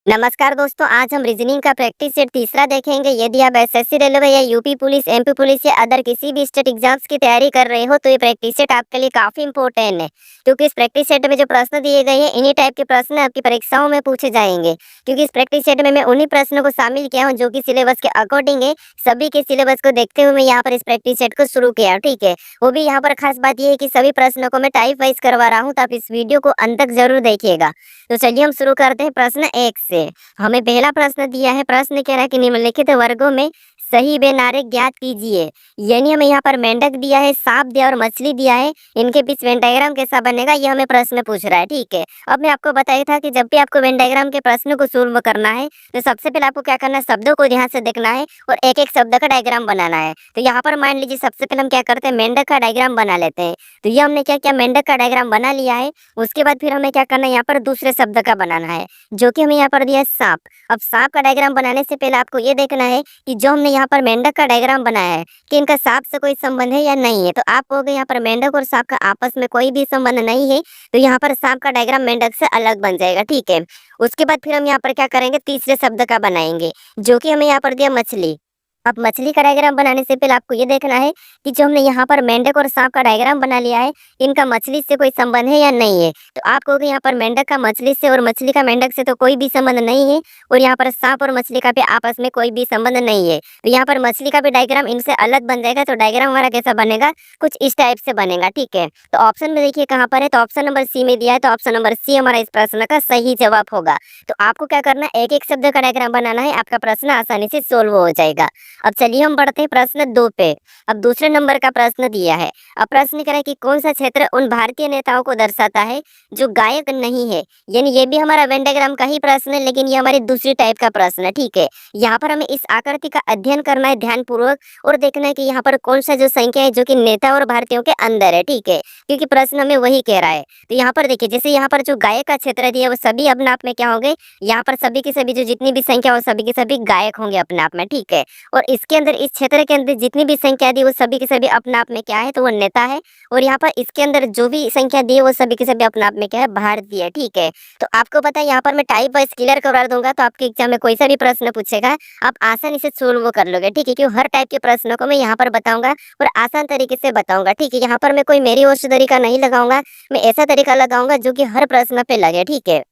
नमस्कार दोस्तों, आज हम रीजनिंग का प्रैक्टिस सेट तीसरा देखेंगे। यदि आप एसएससी रेलवे या यूपी पुलिस, एमपी पुलिस या अदर किसी भी स्टेट एग्जाम्स की तैयारी कर रहे हो तो ये प्रैक्टिस सेट आपके लिए काफी इंपॉर्टेंट है। क्योंकि इस प्रैक्टिस सेट में जो प्रश्न दिए गए हैं इन्हीं टाइप के प्रश्न आपकी परीक्षाओं में पूछे जाएंगे। क्योंकि इस प्रैक्टिस सेट में मैं उन्हीं प्रश्नों को शामिल किया हूँ जो कि सिलेबस के अकॉर्डिंग है। सभी के सिलेबस को देखते हुए मैं यहाँ पर इस प्रैक्टिस सेट को शुरू किया, ठीक है। वो भी यहाँ पर खास बात यह है कि सभी प्रश्नों को मैं टाइप वाइज करवा रहा हूँ, तो आप इस वीडियो को अंत तक जरूर देखिएगा। तो चलिए हम शुरू करते हैं प्रश्न 1 से। हमें पहला प्रश्न दिया है। प्रश्न कह रहा है कि निम्नलिखित वर्गों में सही वे नारे ज्ञात कीजिए। यानी हमें यहाँ पर मेंढक दिया है, सांप दिया और मछली दिया है। इनके बीच वेन डायग्राम कैसा बनेगा ये हमें प्रश्न पूछ रहा है, ठीक है। अब मैं आपको बताया था कि जब भी आपको वेन डायग्राम के प्रश्न को सोल्व करना है तो सबसे पहले आपको क्या करना है, शब्दों को ध्यान से देखना है और एक एक शब्द का डायग्राम बनाना है। तो यहाँ पर मान लीजिए सबसे पहले हम क्या करते हैं, मेंढक का डायग्राम बना लेते हैं। तो ये हमने क्या किया, मेंढक का डायग्राम बना लिया है। उसके बाद फिर हमें क्या करना है, यहाँ पर दूसरे शब्द का बनाना है जो कि हमें यहाँ पर दिया है सांप। अब सांप का डायग्राम बनाने से पहले आपको ये देखना है कि जो हमने यहाँ पर मेंढक का डायग्राम बनाया है कि इनका सांप से कोई संबंध है या नहीं है। तो आप कहोगे यहाँ पर मेंढक और सांप का आपस में कोई भी संबंध नहीं है, तो यहाँ पर सांप का डायग्राम मेंढक से अलग बन जाएगा, ठीक है। उसके बाद फिर हम यहाँ पर क्या करेंगे, तीसरे शब्द का बनाएंगे जो कि हमें यहाँ पर दिया मछली। अब मछली का डायग्राम बनाने से पहले आपको ये देखना है कि जो हमने यहाँ पर मेंढक और सांप का डायग्राम बना लिया है इनका मछली से कोई संबंध है या नहीं है। तो आप कहोगे यहाँ पर मेंढक का मछली से और मछली का मेंढक से तो कोई भी संबंध नहीं है, और यहाँ पर सांप और मछली का भी आपस में कोई भी संबंध नहीं है। तो यहाँ पर मछली का भी डायग्राम इनसे अलग बन जाएगा। तो डायग्राम हमारा कैसा बनेगा, कुछ इस टाइप से बनेगा, ठीक है। तो ऑप्शन में देखिए कहाँ पर है, तो ऑप्शन नंबर सी में दिया है। तो ऑप्शन नंबर सी हमारा इस प्रश्न का सही जवाब होगा। तो आपको क्या करना है, एक एक शब्द का डायग्राम बनाना है, आपका प्रश्न आसानी से सोल्व हो जाएगा। अब चलिए हम बढ़ते हैं प्रश्न 2 पे। अब दूसरे नंबर का प्रश्न दिया है। अब प्रश्न कह रहा है कि कौन सा क्षेत्र उन भारतीय नेताओं को दर्शाता है जो गायक नहीं है। यानी ये भी हमारा वेन डायग्राम का ही प्रश्न है, लेकिन ये हमारी दूसरी टाइप का प्रश्न है, ठीक है। यहाँ पर हमें इस आकृति का अध्ययन करना है ध्यानपूर्वक और देखना है कि यहाँ पर कौन सा जो संख्या है जो कि नेता और भारतीयों के अंदर है, ठीक है। क्योंकि प्रश्न हमें वही कह रहा है। तो यहाँ पर देखिए जैसे यहाँ पर जो गायक का क्षेत्र दिया वो सभी अपने आप में क्या होंगे, यहाँ पर सभी की सभी जो जितनी भी संख्या हो सभी के सभी गायक होंगे अपने आप में, ठीक है। और इसके अंदर इस क्षेत्र के अंदर जितनी भी संख्या दी वो सभी के सभी अपने आप में क्या है, तो वो नेता है। और यहाँ पर इसके अंदर जो भी संख्या दी है वो सभी के सभी अपने आप में क्या है, भारतीय है, ठीक है। तो आपको पता है यहाँ पर मैं टाइप वाइज क्लियर करवा दूंगा, तो आपके एग्जाम में कोई सा भी प्रश्न पूछेगा आप आसानी से सोल्व कर लोगे, ठीक है। क्योंकि हर टाइप के प्रश्नों को मैं यहाँ पर बताऊंगा और आसान तरीके से बताऊंगा, ठीक है। यहाँ पर मैं कोई मेरी ओर से तरीका नहीं लगाऊंगा, मैं ऐसा तरीका लगाऊंगा जो कि हर प्रश्न पे लगे, ठीक है।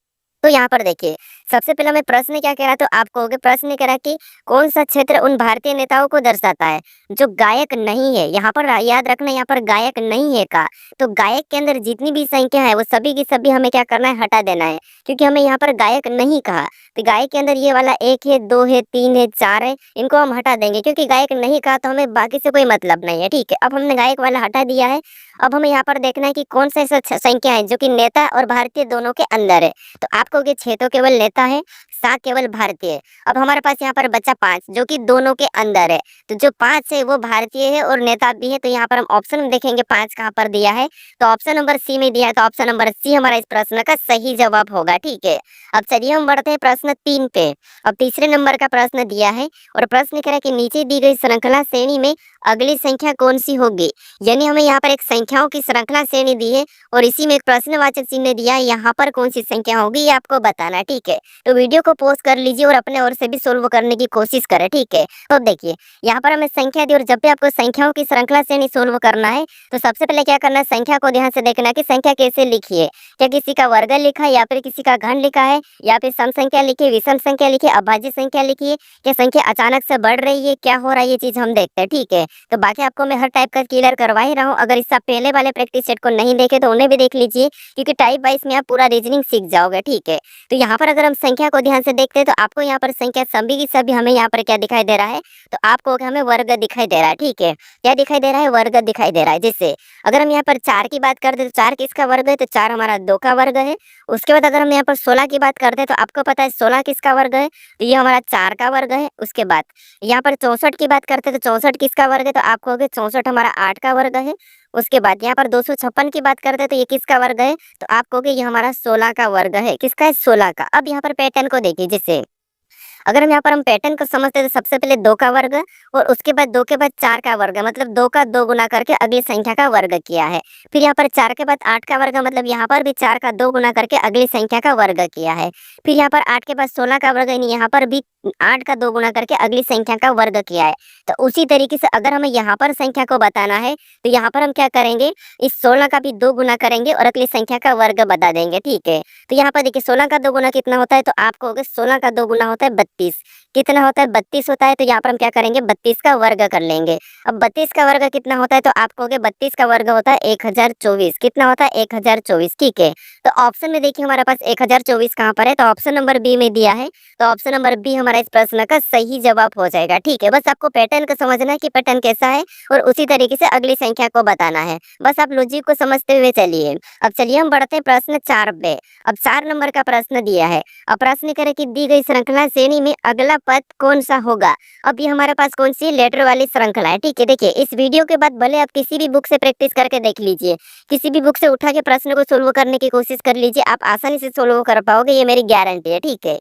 तो यहाँ पर देखिए सबसे पहला मैं प्रश्न क्या कह रहा, तो आप कहोगे प्रश्न कह रहा कि कौन सा क्षेत्र उन भारतीय नेताओं को दर्शाता है जो गायक नहीं है। यहाँ पर याद रखना, यहाँ पर गायक नहीं है का, तो गायक के अंदर जितनी भी संख्या है वो सभी की सभी हमें क्या करना है, हटा देना है। क्योंकि हमें यहाँ पर गायक नहीं कहा, तो गायक के अंदर ये वाला 1 है, 2 है, 3 है, 4 है, इनको हम हटा देंगे। क्योंकि गायक नहीं कहा तो हमें बाकी से कोई मतलब नहीं है, ठीक है। अब हमने गायक वाला हटा दिया है। अब हमें यहाँ पर देखना है कि कौन सा ऐसा संख्या है जो कि नेता और भारतीय दोनों के अंदर है। तो आपको कि 6 तो केवल नेता है, 7 केवल भारतीय है। अब हमारे पास यहाँ पर बचा 5 जो कि दोनों के अंदर है। तो जो 5 है वो भारतीय है और नेता भी है। तो यहाँ पर हम ऑप्शन में देखेंगे 5 कहाँ पर दिया है, तो ऑप्शन नंबर सी में दिया है। तो ऑप्शन नंबर सी हमारा इस प्रश्न का सही जवाब होगा, ठीक है। अब चलिए हम बढ़ते हैं प्रश्न 3 पे। अब तीसरे नंबर का प्रश्न दिया है और प्रश्न कह रहा है कि नीचे दी गई श्रृंखला श्रेणी में अगली संख्या कौन सी होगी। यानी हमें यहाँ पर एक संख्याओं की श्रृंखला श्रेणी दी है और इसी में एक प्रश्नवाचक चिन्ह दिया है, यहाँ पर कौन सी संख्या होगी ये आपको बताना है, ठीक है। तो वीडियो को पॉज कर लीजिए और अपने ओर से भी सोल्व करने की कोशिश करें, ठीक है। तो देखिए यहाँ पर हमें संख्या दी और जब भी आपको संख्याओं की श्रृंखला श्रेणी सोल्व करना है तो सबसे पहले क्या करना है, संख्या को ध्यान से देखना है कि संख्या कैसे लिखी है। क्या किसी का वर्ग लिखा है या फिर किसी का घन लिखा है या फिर सम संख्या लिखी है, विषम संख्या लिखी है, अभाज्य संख्या लिखी है, क्या संख्या अचानक से बढ़ रही है, क्या हो रहा है, ये चीज हम देखते हैं, ठीक है। तो बाकी आपको मैं हर टाइप का क्लियर करवा ही रहा हूँ। अगर इससे पहले वाले प्रैक्टिस सेट को नहीं देखे तो उन्हें भी देख लीजिए, क्योंकि टाइप वाइज में आप पूरा रीजनिंग सीख जाओगे, ठीक है। तो यहाँ पर अगर हम संख्या को ध्यान से देखते हैं तो आपको यहाँ पर संख्या सभी की सभी हमें यहाँ पर क्या दिखाई दे रहा है, तो आपको हमें वर्ग दिखाई दे रहा है, ठीक है। क्या दिखाई दे रहा है, वर्ग दिखाई दे रहा है। जैसे अगर हम यहाँ पर 4 की बात करते हैं तो 4 किसका वर्ग है, तो 4 हमारा 2 का वर्ग है। उसके बाद अगर हम यहाँ पर 16 की बात करते हैं तो आपको पता है 16 किसका वर्ग है, तो ये हमारा 4 का वर्ग है। उसके बाद यहाँ पर 64 की बात करते हैं तो 64 किसका वर्ग है, तो आप कहोगे 64 हमारा 8 का वर्ग है। उसके बाद यहाँ पर 256 की बात करते हैं तो ये किसका वर्ग है, तो आप कहोगे ये हमारा 16 का वर्ग है। किसका है, 16 का। अब यहाँ पर पैटर्न को देखिए, जैसे अगर हम यहाँ पर हम पैटर्न को समझते हैं तो सबसे पहले 2 का वर्ग और उसके बाद 2 के बाद 4 का वर्ग, मतलब 2 का 2 गुना करके अगली संख्या का वर्ग किया है। फिर यहाँ पर 4 के बाद 8 का वर्ग, मतलब यहाँ पर भी 4 का 2 गुना करके अगली संख्या का वर्ग किया है। फिर यहाँ पर 8 के बाद 16 का वर्ग, यानी यहाँ पर भी 8 का 2 गुना करके अगली संख्या का वर्ग किया है। तो उसी तरीके से अगर हमें यहाँ पर संख्या को बताना है तो यहाँ पर हम क्या करेंगे, इस 16 का भी 2 गुना करेंगे और अगली संख्या का वर्ग बता देंगे, ठीक है। तो यहाँ पर देखिए 16 का 2 गुना कितना होता है, तो आप कहोगे 16 का 2 गुना होता है 32। कितना होता है, 32 होता है। तो यहाँ पर हम क्या करेंगे, 32 का वर्ग कर लेंगे। अब 32 का वर्ग कितना होता है, तो आप कहोगे 32 का वर्ग होता है 1024। कितना होता है, 1024, ठीक है। तो ऑप्शन में देखिए हमारे पास 1024 कहाँ पर है, तो ऑप्शन नंबर बी में दिया है। तो ऑप्शन नंबर बी हमारा इस प्रश्न का सही जवाब हो जाएगा, ठीक है। बस आपको पैटर्न को समझना है कि पैटर्न कैसा है और उसी तरीके से अगली संख्या को बताना है। बस आप लॉजिक को समझते हुए चलिए। अब चलिए हम बढ़ते हैं प्रश्न 4 पे। अब 4 नंबर का प्रश्न दिया है। अब प्रश्न करे कि दी गई श्रृंखला श्रेणी में अगला पद कौन सा होगा। अब ये हमारे पास कौन सी लेटर वाली श्रृंखला है, ठीक है। देखिए इस वीडियो के बाद भले आप किसी भी बुक से प्रैक्टिस करके देख लीजिए, किसी भी बुक से उठा के प्रश्न को सोल्व करने की कोशिश कर लीजिए, आप आसानी से सोल्व कर पाओगे, ये मेरी गारंटी है, ठीक है।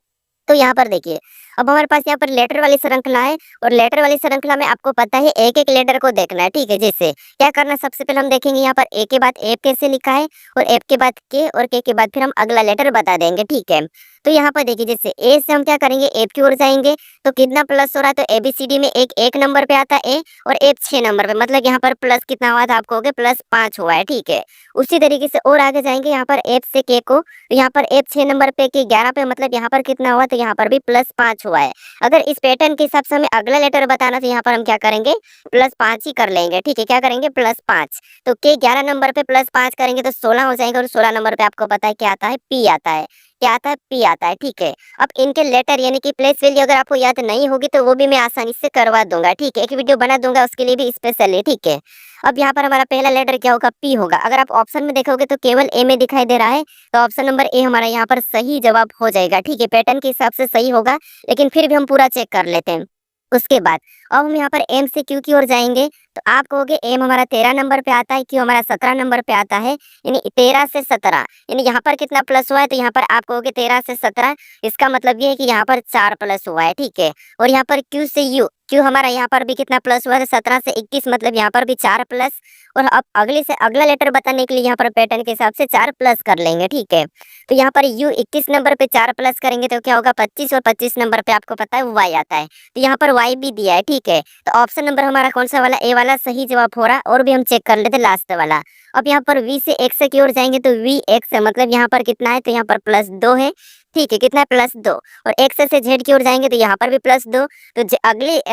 तो यहाँ पर देखिए अब हमारे पास यहाँ पर लेटर वाली श्रृंखला है और लेटर वाली श्रृंखला में आपको पता है एक एक लेटर को देखना है, ठीक है। जैसे क्या करना, सबसे पहले हम देखेंगे यहाँ पर ए के बाद एफ कैसे लिखा है और एफ के बाद के और के बाद फिर हम अगला लेटर बता देंगे, ठीक है। तो यहाँ पर देखिए जैसे ए से हम क्या करेंगे, एफ की ओर जाएंगे तो कितना प्लस हो रहा है, तो एबीसीडी में एक नंबर पे आता है ए और एफ 6 नंबर पे, मतलब यहाँ पर प्लस कितना हुआ था, आपको हो गया +5 हुआ है, ठीक है। उसी तरीके से और आगे जाएंगे यहाँ पर एफ से के को, तो यहाँ पर एफ 6 नंबर पे के 11 पे, मतलब यहाँ पर कितना हुआ, तो यहाँ पर भी +5 हुआ है। अगर इस पैटर्न के हिसाब से हमें अगला लेटर बताना तो यहाँ पर हम क्या करेंगे, +5 ही कर लेंगे, ठीक है। क्या करेंगे, +5। तो के 11 नंबर पे +5 करेंगे तो 16 हो जाएंगे और 16 नंबर पे आपको पता है क्या आता है, पी आता है। क्या आता है, पी आता है, ठीक है। अब इनके लेटर यानी कि प्लेस वैल्यू अगर आपको याद नहीं होगी तो वो भी मैं आसानी से करवा दूंगा, ठीक है। एक वीडियो बना दूंगा उसके लिए भी स्पेशली, ठीक है। अब यहाँ पर हमारा पहला लेटर क्या होगा, पी होगा। अगर आप ऑप्शन में देखोगे तो केवल ए में दिखाई दे रहा है, तो ऑप्शन नंबर ए हमारा यहाँ पर सही जवाब हो जाएगा, ठीक है। पैटर्न के हिसाब से सही होगा, लेकिन फिर भी हम पूरा चेक कर लेते हैं। उसके बाद अब हम यहाँ पर एम से क्यू की ओर जाएंगे तो आप कहोगे एम हमारा 13 नंबर पे आता है, क्यू हमारा 17 नंबर पे आता है, यानी 13 से 17, यानी यहाँ पर कितना प्लस हुआ है, तो यहाँ पर आप कहोगे 13 से 17, इसका मतलब ये है कि यहाँ पर 4 प्लस हुआ है, ठीक है। और यहाँ पर क्यू से यू, क्यू हमारा यहाँ पर भी कितना प्लस हुआ है, 17 से 21, मतलब यहाँ पर भी 4 प्लस। और अब अगले से अगला लेटर बताने के लिए यहाँ पर पैटर्न के हिसाब से 4 प्लस कर लेंगे, ठीक है। तो यहाँ पर यू 21 नंबर पे 4 प्लस करेंगे तो क्या होगा, 25, और 25 नंबर पे आपको पता है वाई आता है, तो यहाँ पर वाई भी दिया है, ठीक है। तो ऑप्शन नंबर हमारा कौन सा वाला, ए वाला सही जवाब हो रहा है। और भी हम चेक कर लेते लास्ट वाला। अब यहाँ पर वी से एक्स की ओर जाएंगे तो वी एक्स मतलब यहाँ पर कितना है, तो यहाँ पर +2 है, ठीक है। कितना है, +2। और एक्स से जेड की ओर जाएंगे तो यहाँ पर भी +2। तो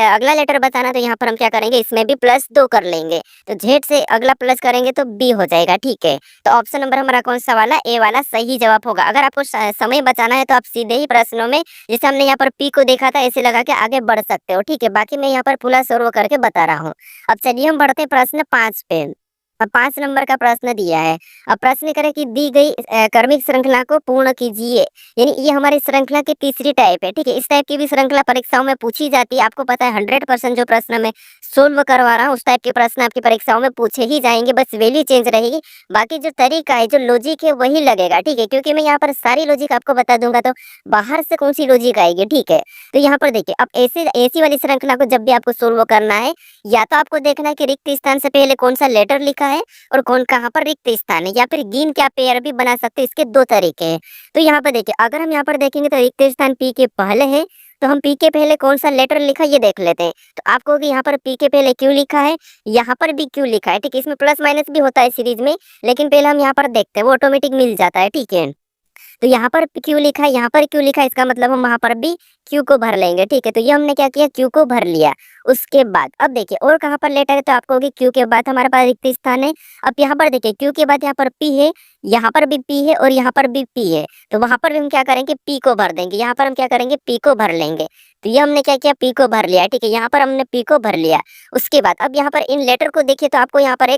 अगला लेटर बताना तो यहाँ पर हम क्या करेंगे, इसमें भी +2 कर लेंगे। तो जेड से अगला प्लस करेंगे तो बी हो जाएगा, ठीक है। तो ऑप्शन नंबर हमारा कौन सा वाला, ए वाला सही जवाब होगा। अगर आपको समय बचाना है तो आप सीधे ही प्रश्नों में, जैसे हमने यहाँ पर पी को देखा था, ऐसे लगा के आगे बढ़ सकते हो, ठीक है। बाकी मैं यहाँ पर पूरा सॉल्व करके बता रहा हूँ। अब चलिए हम बढ़ते हैं प्रश्न 5 पे। अब 5 नंबर का प्रश्न दिया है। अब प्रश्न करें कि दी गई क्रमिक श्रृंखला को पूर्ण कीजिए, यानी ये हमारी श्रृंखला की तीसरी टाइप है, ठीक है। इस टाइप की भी श्रृंखला परीक्षाओं में पूछी जाती है, आपको पता है 100% जो प्रश्न मैं सोल्व करवा रहा हूँ उस टाइप के प्रश्न आपकी परीक्षाओं में पूछे ही जाएंगे, बस वैल्यू चेंज रहेगी, बाकी जो तरीका है, जो लॉजिक है वही लगेगा, ठीक है। क्योंकि मैं यहाँ पर सारी लॉजिक आपको बता दूंगा तो बाहर से कौन सी लॉजिक आएगी, ठीक है। तो यहाँ पर देखिए अब ऐसी वाली श्रृंखला को जब भी आपको सोल्व करना है, या तो आपको देखना है कि रिक्त स्थान से पहले कौन सा लेटर लिखा है और कौन कहाँ पर रिक्त स्थान है, या फिर गिन क्या पेयर भी बना सकते हैं। इसके 2 तरीके हैं। तो यहाँ पर देखिए अगर हम यहाँ पर देखेंगे तो रिक्त स्थान पी के पहले है, तो हम पी के पहले कौन सा लेटर लिखा ये देख लेते हैं। तो आपको कि यहाँ पर पी के पहले क्यू लिखा है, यहाँ पर भी क्यू लिखा है, ठीक है। इसमें प्लस माइनस भी होता है सीरीज में, लेकिन पहले हम यहाँ पर देखते हैं, वो ऑटोमेटिक मिल जाता है, ठीक है। तो यहाँ पर क्यू लिखा है, यहाँ पर क्यू लिखा है, इसका मतलब हम वहां पर भी क्यू को भर लेंगे, ठीक है। तो ये हमने क्या किया, क्यू को भर लिया। उसके बाद अब देखिए और कहाँ पर लेटर है, तो आपको होगी क्यू के बाद हमारे पास रिक्त स्थान है। अब यहाँ पर देखिए क्यू के बाद यहाँ पर पी है, यहाँ पर भी पी है और यहाँ पर भी पी है, तो वहां पर भी हम क्या करेंगे, पी को भर देंगे। यहाँ पर हम क्या करेंगे, पी को भर लेंगे। तो ये हमने क्या किया, पी को भर लिया, ठीक है। यहाँ पर हमने पी को भर लिया। उसके बाद अब यहाँ पर इन लेटर को देखिए तो आपको यहाँ पर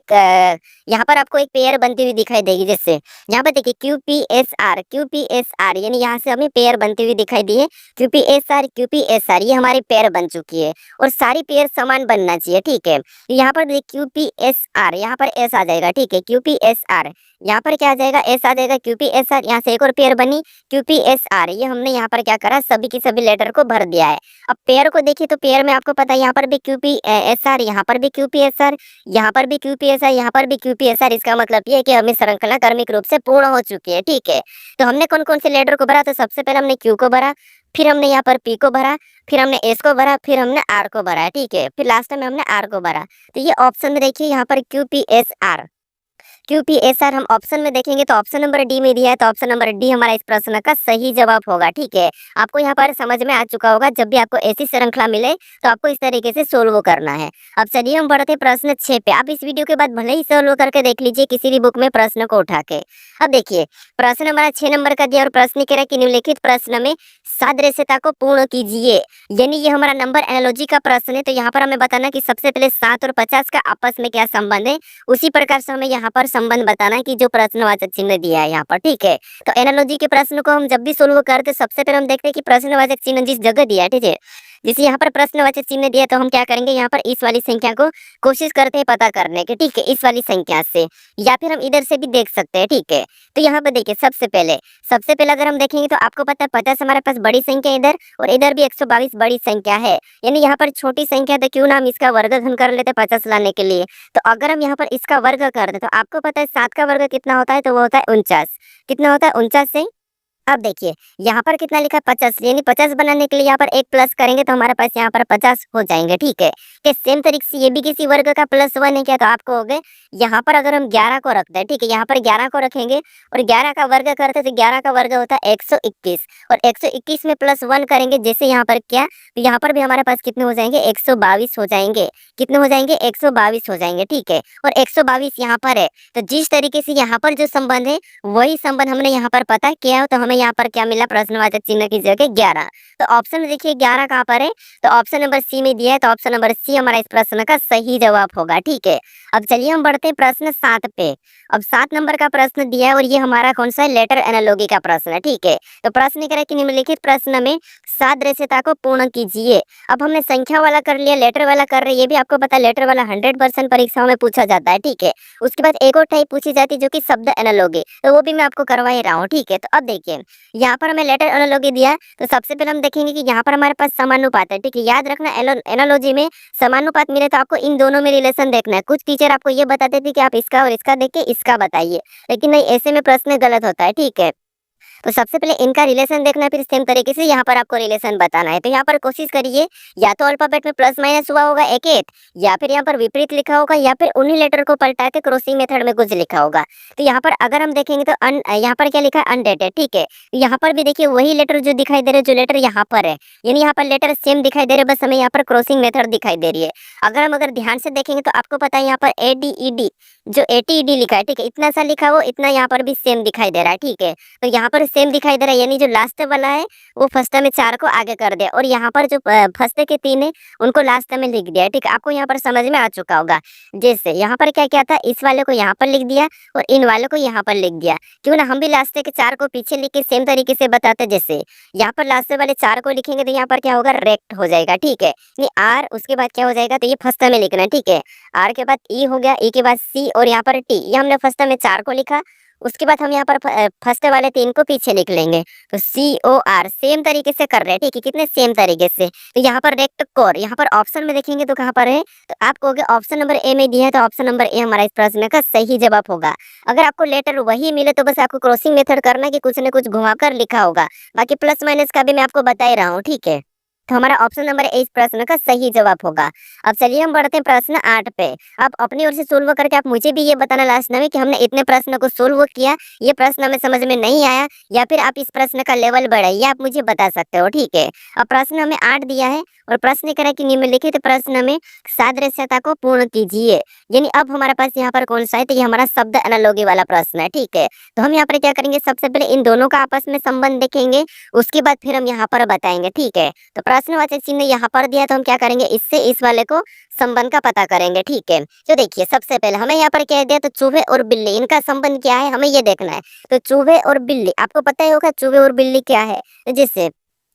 यहाँ पर आपको एक पेयर बनती हुई दिखाई देगी। जैसे यहाँ पर देखिए QPSR यानी यहाँ से हमें पेयर बनती हुई दिखाई दी है। QPSR ये हमारी पेयर बन चुकी है और सारी पेयर समान बनना चाहिए, ठीक है। यहाँ पर देखिए QPSR, यहाँ पर एस आ जाएगा, ठीक है। QPSR यहाँ पर क्या आ जाएगा, एस आ जाएगा। QPSR यहाँ से एक और पेयर बनी QPSR, ये हमने यहाँ पर क्या करा, सभी की सभी लेटर को भर दिया है। अब पेयर को देखिए तो पेयर में आपको पता है यहाँ पर भी QPSR, यहाँ पर भी QPSR, यहाँ पर भी QPSR, यहाँ पर भी QPSR। इसका मतलब ये है कि हमें श्रृंखला क्रमिक रूप से पूर्ण हो चुकी है, ठीक है। तो हमने कौन कौन से लेटर को भरा, तो सबसे पहले हमने Q को भरा, फिर हमने यहाँ पर P को भरा, फिर हमने S को भरा, फिर हमने R को भरा, ठीक है। फिर लास्ट में हमने R को भरा। तो ये ऑप्शन में देखिए यहाँ पर QPSR हम ऑप्शन में देखेंगे तो ऑप्शन नंबर डी में दिया है, तो ऑप्शन नंबर डी हमारा इस प्रश्न का सही जवाब होगा, ठीक है। आपको यहाँ पर समझ में आ चुका होगा, जब भी आपको ऐसी श्रृंखला मिले तो आपको इस तरीके से सोल्व करना है। अब चलिए हम बढ़ते प्रश्न 6 पे। आप इस वीडियो के बाद भले ही सोल्व करके देख लीजिए किसी भी बुक में प्रश्न को उठा के। अब देखिए प्रश्न हमारा 6 नंबर का दिया और प्रश्न कह रहा है कि निम्नलिखित प्रश्न में सादृश्यता को पूर्ण कीजिए, यानी ये हमारा नंबर एनालॉजी का प्रश्न है। तो यहाँ पर हमें बताना कि सबसे पहले 7 और 50 का आपस में क्या संबंध है, उसी प्रकार से हमें यहाँ पर संबंध बताना है कि जो प्रश्नवाचक चिन्ह दिया है यहाँ पर, ठीक है। तो एनालॉजी के प्रश्न को हम जब भी सोल्व करते सबसे पहले हम देखते हैं कि प्रश्नवाचक चिन्ह जिस जगह दिया है, ठीक है। जैसे यहाँ पर प्रश्नवाचक चिन्ह दिया तो हम क्या करेंगे, यहाँ पर इस वाली संख्या को कोशिश करते हैं पता करने की, ठीक है, इस वाली संख्या से, या फिर हम इधर से भी देख सकते हैं, ठीक है। तो यहाँ पर देखिए सबसे पहले अगर हम देखेंगे तो आपको पता है 50 हमारे पास बड़ी संख्या इधर और इधर भी 122 बड़ी संख्या है, यानी यहाँ पर छोटी संख्या, तो क्यों ना हम इसका वर्गघन कर लेते 50 लाने के लिए। तो अगर हम यहाँ पर इसका वर्ग कर दे तो आपको पता है 7 का वर्ग कितना होता है, तो वो होता है 49। कितना होता है, 49 से। अब देखिए यहाँ पर कितना लिखा है, 50, यानी 50 बनाने के लिए यहाँ पर एक प्लस करेंगे तो हमारे पास यहाँ पर 50 हो जाएंगे, ठीक है। कि सेम तरीके से ये भी किसी वर्ग का +1 है क्या, तो आपको हो गए यहाँ पर अगर हम 11 को रखते हैं, ठीक है, यहाँ पर 11 को रखेंगे और 11 का वर्ग करते हैं तो 11 का वर्ग होता है 121 और 121 में +1 करेंगे जैसे यहाँ पर क्या, तो यहाँ पर भी हमारे पास कितने हो जाएंगे, 122 हो जाएंगे। कितने हो जाएंगे, 122 हो जाएंगे, ठीक है। और 122 यहाँ पर है, तो जिस तरीके से यहाँ पर जो संबंध है वही संबंध हमने यहाँ पर पता किया, तो हमें यहाँ पर क्या मिला, प्रश्नवाचक चिन्ह की जगह 11। तो ऑप्शन में देखिए 11 कहाँ पर है, तो ऑप्शन नंबर सी में दिया है, तो ऑप्शन नंबर सी हमारा इस प्रश्न का सही जवाब होगा, ठीक है। अब चलिए हम बढ़ते हैं प्रश्न 7 पे। अब 7 नंबर का प्रश्न दिया है और ये हमारा कौन सा है, लेटर एनालॉजी का प्रश्न है, ठीक है। तो प्रश्न कह रहा है कि निम्नलिखित प्रश्न में सादृश्यता को पूर्ण कीजिए। अब हमने संख्या वाला कर लिया, लेटर वाला कर रहे हैं, ये भी आपको पता है लेटर वाला 100% परीक्षाओं में पूछा जाता है, ठीक है। उसके बाद एक और टाइप पूछी जाती है जो कि शब्द एनालॉजी, तो वो भी मैं आपको करवा ही रहा हूँ, ठीक है। तो अब देखिए यहाँ पर हमें लेटर एनालॉजी दिया है, तो सबसे पहले हम देखेंगे कि यहाँ पर हमारे पास समानुपात है, ठीक है। याद रखना एनालॉजी में समानुपात मिले तो आपको इन दोनों में रिलेशन देखना है। कुछ टीचर आपको ये बताते थे कि आप इसका और इसका देख के इसका बताइए, लेकिन नहीं, ऐसे में प्रश्न गलत होता है, ठीक है। तो सबसे पहले इनका रिलेशन देखना है, फिर सेम तरीके से यहाँ पर आपको रिलेशन बताना है। तो यहाँ पर कोशिश करिए या तो अल्फाबेट में प्लस माइनस हुआ होगा एक एक, या फिर यहाँ पर विपरीत लिखा होगा, या फिर उन्हीं लेटर को पलटा के क्रॉसिंग मेथड में कुछ लिखा होगा। तो यहाँ पर अगर हम देखेंगे तो यहाँ पर क्या लिखा है, अनडेटेड, ठीक है। तो यहाँ पर भी देखिए वही लेटर जो दिखाई दे रहे, जो लेटर यहाँ पर है, यानी यहाँ पर लेटर सेम दिखाई दे रहे, बस हमें यहाँ पर क्रॉसिंग मेथड दिखाई दे रही है। अगर ध्यान से देखेंगे तो आपको पता है यहाँ पर ADED, जो ATED लिखा है, ठीक है, इतना सा लिखा वो इतना यहाँ पर भी सेम दिखाई दे रहा है, ठीक है। तो यहाँ पर सेम दिखाई दे रहा है, यानी जो लास्ट वाला है वो फर्स्ट में 4 को आगे कर दिया और यहाँ पर जो फर्स्ट के 3 है उनको लास्ट में लिख दिया, ठीक है। आपको यहाँ पर समझ में आ चुका होगा। जैसे यहाँ पर क्या क्या था, इस वाले को यहाँ पर लिख दिया और इन वालों को यहाँ पर लिख दिया। क्यों ना हम भी लास्ट के 4 को पीछे लिख के सेम तरीके से बताते, जैसे यहाँ पर लास्ट वाले 4 को लिखेंगे तो यहाँ पर क्या होगा, रेक्ट हो जाएगा, ठीक है। ये R उसके बाद क्या हो जाएगा, तो ये फर्स्ट में लिखना है, ठीक है। R के बाद E हो गया, E के बाद C और यहाँ पर T, ये हमने फर्स्ट में 4 को लिखा। उसके बाद हम यहाँ पर फर्स्ट वाले 3 को पीछे लिख लेंगे, तो COR सेम तरीके से कर रहे हैं, ठीक है, कितने सेम तरीके से। तो यहाँ पर रेक्ट कोर, यहाँ पर ऑप्शन में देखेंगे तो कहाँ पर है, तो आप कहोगे ऑप्शन नंबर ए में दिया है, तो ऑप्शन नंबर ए हमारा इस प्रश्न का सही जवाब होगा। अगर आपको लेटर वही मिले तो बस आपको क्रॉसिंग मेथड करना है कि कुछ न कुछ घुमाकर लिखा होगा, बाकी प्लस माइनस का भी मैं आपको बता ही रहा हूँ, ठीक है। तो हमारा ऑप्शन नंबर ए इस प्रश्न का सही जवाब होगा। अब चलिए हम बढ़ते हैं प्रश्न 8 पे। आप अपनी ओर से सोल्व करके आप मुझे भी ये बताना लास्ट में कि हमने इतने प्रश्न को सोल्व किया, ये प्रश्न हमें समझ में नहीं आया, या फिर आप इस प्रश्न का लेवल बढ़ाइए, आप मुझे बता सकते हो, ठीक है। अब प्रश्न हमें 8 दिया है और प्रश्न कह रहा है कि निम्नलिखित प्रश्न में सादृश्यता को पूर्ण कीजिए, यानी अब हमारे पास यहाँ पर कौन सा है, तो ये हमारा शब्द एनालॉजी वाला प्रश्न है, ठीक है। तो हम यहाँ पर क्या करेंगे, सबसे पहले इन दोनों का आपस में संबंध देखेंगे, उसके बाद फिर हम यहाँ पर बताएंगे, ठीक है। तो प्रश्नवाचक चिन्ह यहाँ पर दिया तो हम क्या करेंगे, इससे इस वाले को संबंध का पता करेंगे। ठीक है, तो देखिए सबसे पहले हमें यहाँ पर क्या दिया, तो चूहे और बिल्ली, इनका संबंध क्या है हमें ये देखना है। तो चूहे और बिल्ली, आपको पता ही होगा चूहे और बिल्ली क्या है। तो जैसे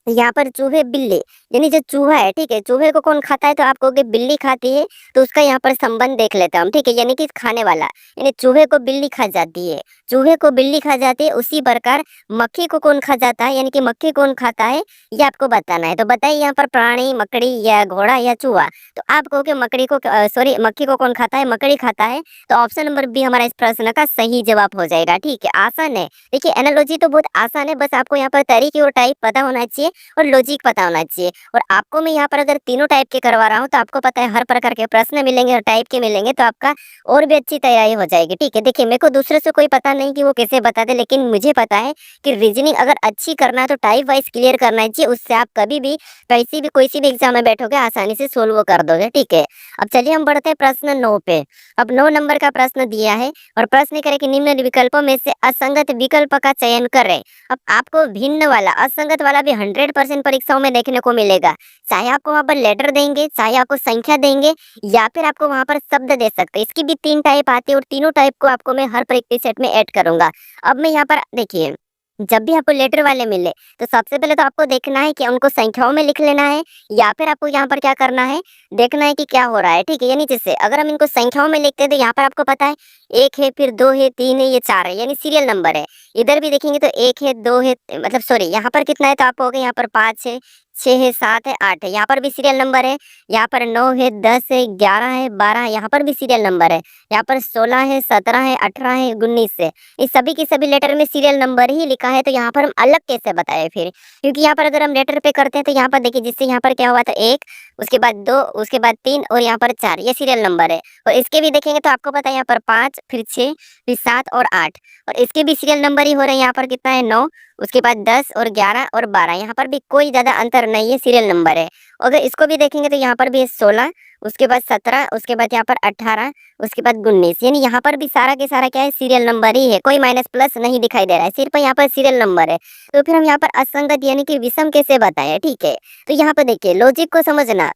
यहाँ पर चूहे बिल्ली, यानी जो चूहा है, ठीक है, चूहे को कौन खाता है, तो आप कहोगे बिल्ली खाती है, तो उसका यहाँ पर संबंध देख लेते हैं हम। ठीक है, यानी कि खाने वाला, यानी चूहे को बिल्ली खा जाती है, चूहे को बिल्ली खा जाती है। उसी प्रकार मक्खी को कौन खा जाता है, यानी कि मक्खी कौन खाता है, ये आपको बताना है। तो बताइए यहाँ पर प्राणी, मकड़ी या घोड़ा या चूहा। तो आप कहोगे मकड़ी को, सॉरी, मक्खी को कौन खाता है, मकड़ी खाता है। तो ऑप्शन नंबर बी हमारा इस प्रश्न का सही जवाब हो जाएगा। ठीक है, आसान है। देखिए एनालॉजी तो बहुत आसान है, बस आपको यहाँ पर तरीके और टाइप पता होना चाहिए और लॉजिक पता होना चाहिए। और आपको मैं यहाँ पर अगर तीनों टाइप के करवा रहा हूँ तो आपको पता है हर प्रकार के प्रश्न मिलेंगे और टाइप के मिलेंगे, तो आपका और भी अच्छी तैयारी हो जाएगी। ठीक है, देखिए मेरे को दूसरे से कोई पता नहीं कि वो कैसे बता दे, लेकिन मुझे पता है कि रीजनिंग अगर अच्छी करना है तो टाइप वाइज क्लियर करना चाहिए। उससे आप कभी भी कैसी भी कोई सी भी एग्जाम में बैठोगे आसानी से सोल्व कर दोगे। ठीक है, अब चलिए हम बढ़ते हैं प्रश्न 9 पे। अब 9 नंबर का प्रश्न दिया है और प्रश्न करें कि निम्न विकल्पों में से असंगत विकल्प का चयन करें। अब आपको भिन्न वाला, असंगत वाला भी 100% परीक्षाओं में देखने को मिलेगा। चाहे आपको वहां पर लेटर देंगे, चाहे आपको संख्या देंगे, या फिर आपको वहां पर शब्द दे सकते हैं। इसकी भी 3 टाइप आती है और तीनों टाइप को आपको मैं हर प्रैक्टिस सेट में ऐड करूंगा। अब मैं यहाँ पर देखिए, जब भी आपको लेटर वाले मिले तो सबसे पहले तो आपको देखना है कि उनको संख्याओं में लिख लेना है, या फिर आपको यहाँ पर क्या करना है, देखना है कि क्या हो रहा है। ठीक है, यानी जैसे अगर हम इनको संख्याओं में लिखते हैं तो यहाँ पर आपको पता है 1 है, फिर 2 है, 3 है, ये 4 है, यानी सीरियल नंबर है। इधर भी देखेंगे तो 1 है, 2 है, मतलब सॉरी यहाँ पर कितना है, तो आप कहोगे यहाँ पर 5 है, 6 है, 7 है, 8 है, यहाँ पर भी सीरियल नंबर है। यहाँ पर 9 है, 10 है, 11 है, 12 है, यहाँ पर भी सीरियल नंबर है। यहाँ पर 16 है, 17 है, 18 है, 19 है। इस सभी के सभी लेटर में सीरियल नंबर ही लिखा है, तो यहाँ पर हम अलग कैसे बताएं फिर, क्योंकि यहाँ पर अगर हम लेटर पे करते हैं तो यहाँ पर देखिए, जिससे यहाँ पर क्या हुआ था 1, उसके बाद 2, उसके बाद 3 और यहाँ पर 4, ये सीरियल नंबर है। और इसके भी देखेंगे तो आपको पता है यहाँ पर 5, फिर 6, फिर 7 और 8, और इसके भी सीरियल नंबर ही हो रहे हैं। यहाँ पर कितना है 9, उसके बाद 10 और 11 और 12, यहाँ पर भी कोई ज्यादा अंतर नहीं है, सीरियल नंबर है। अगर इसको भी देखेंगे तो यहाँ पर भी है 16, उसके बाद 17, उसके बाद यहाँ पर 18, उसके बाद 19, यानी यहाँ पर भी सारा के सारा क्या है, सीरियल नंबर ही है, कोई माइनस प्लस नहीं दिखाई दे रहा है, सिर्फ यहाँ पर सीरियल नंबर है। तो फिर हम यहाँ पर असंगत यानी कि विषम कैसे बताएं। ठीक है, तो यहाँ पर देखिए लॉजिक को समझना,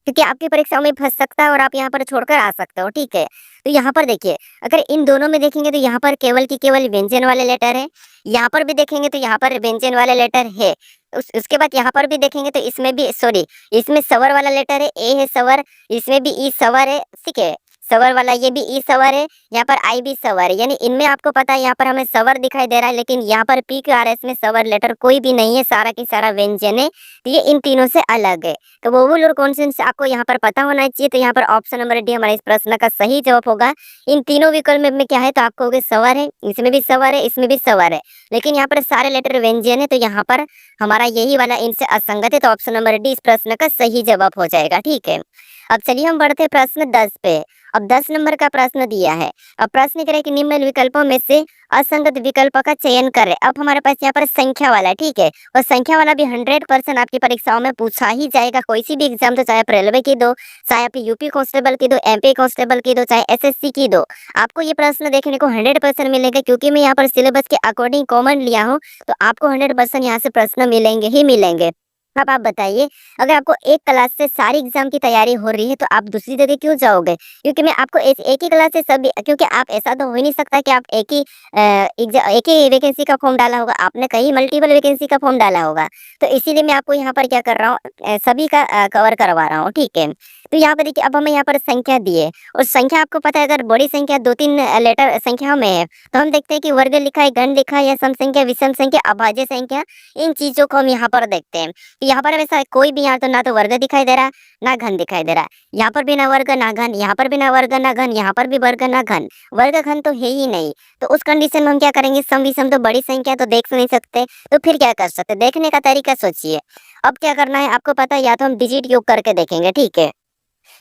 क्योंकि आपकी परीक्षाओं में फंस सकता है और आप यहाँ पर छोड़कर आ सकते हो। ठीक है, तो यहाँ पर देखिए अगर इन दोनों में देखेंगे तो यहाँ पर केवल की केवल व्यंजन वाले लेटर है, यहाँ पर भी देखेंगे तो यहाँ पर व्यंजन वाले लेटर है। उसके बाद यहाँ पर भी देखेंगे तो इसमें भी, सॉरी, इसमें सवर वाला लेटर है, ए है सवर, इसमें भी ई सवर है। ठीक है, सवर वाला ये भी ई सवर है, यहाँ पर आई भी सवर है, यानी इनमें आपको पता है यहाँ पर हमें सवर दिखाई दे रहा है, लेकिन यहाँ पर पी क्यू आर एस में सवर लेटर कोई भी नहीं है, सारा की सारा व्यंजन है। तो ये इन तीनों से अलग है। तो वोवल और कॉन्सोनेंट आपको यहाँ पर पता होना चाहिए। तो यहाँ पर ऑप्शन नंबर डी हमारे इस प्रश्न का सही जवाब होगा। इन तीनों विकल्प में क्या है, तो आपको सवर है, इसमें भी सवर है, इसमें भी सवर है, लेकिन यहाँ पर सारे लेटर व्यंजन है, तो यहाँ पर हमारा यही वाला इनसे असंगत है। तो ऑप्शन नंबर डी इस प्रश्न का सही जवाब हो जाएगा। ठीक है, अब चलिए हम बढ़ते हैं प्रश्न 10 पे। अब 10 नंबर का प्रश्न दिया है। अब प्रश्न करें कि निम्न विकल्पों में से असंगत विकल्प का चयन करें। अब हमारे पास यहाँ पर संख्या वाला है। ठीक है, और संख्या वाला भी 100% आपकी परीक्षाओं में पूछा ही जाएगा, कोई सी भी एग्जाम, तो चाहे आप रेलवे की दो, चाहे आप यूपी कांस्टेबल की दो, एमपी कांस्टेबल की दो, चाहे एसएससी की दो, आपको ये प्रश्न देखने को 100% मिलेगा। क्योंकि मैं यहाँ पर सिलेबस के अकॉर्डिंग कॉमन लिया हूँ, तो आपको 100% यहाँ से प्रश्न मिलेंगे ही मिलेंगे। अब आप बताइए, अगर आपको एक क्लास से सारी एग्जाम की तैयारी हो रही है तो आप दूसरी जगह क्यों जाओगे? क्योंकि मैं आपको एक ही क्लास से सभी, क्योंकि आप ऐसा तो हो ही नहीं सकता कि आप एक ही वैकेंसी का फॉर्म डाला होगा, आपने कहीं मल्टीपल वैकेंसी का फॉर्म डाला होगा। तो इसीलिए मैं आपको यहाँ पर क्या कर रहा हूँ, सभी का कवर करवा रहा हूँ। ठीक है, तो यहाँ पर देखिए, अब हमें यहाँ पर संख्या दी है, और संख्या आपको पता है अगर बड़ी संख्या 2-3 लेटर संख्याओं में है तो हम देखते हैं कि वर्ग लिखा है, गण लिखा है, या सम संख्या, विषम संख्या, अभाज्य संख्या, इन चीजों को हम यहाँ पर देखते हैं। यहाँ पर ऐसा कोई भी, यहाँ तो ना तो वर्ग दिखाई दे रहा ना घन दिखाई दे रहा, यहाँ पर भी ना वर्ग ना घन, यहाँ पर भी ना वर्ग ना घन, यहाँ पर भी वर्ग ना घन, वर्ग घन तो है ही नहीं। तो उस कंडीशन में हम क्या करेंगे, सम विषम तो बड़ी संख्या तो देख नहीं सकते, तो फिर क्या कर सकते, देखने का तरीका सोचिए। अब क्या करना है आपको पता है, या तो हम डिजिट योग करके देखेंगे। ठीक है,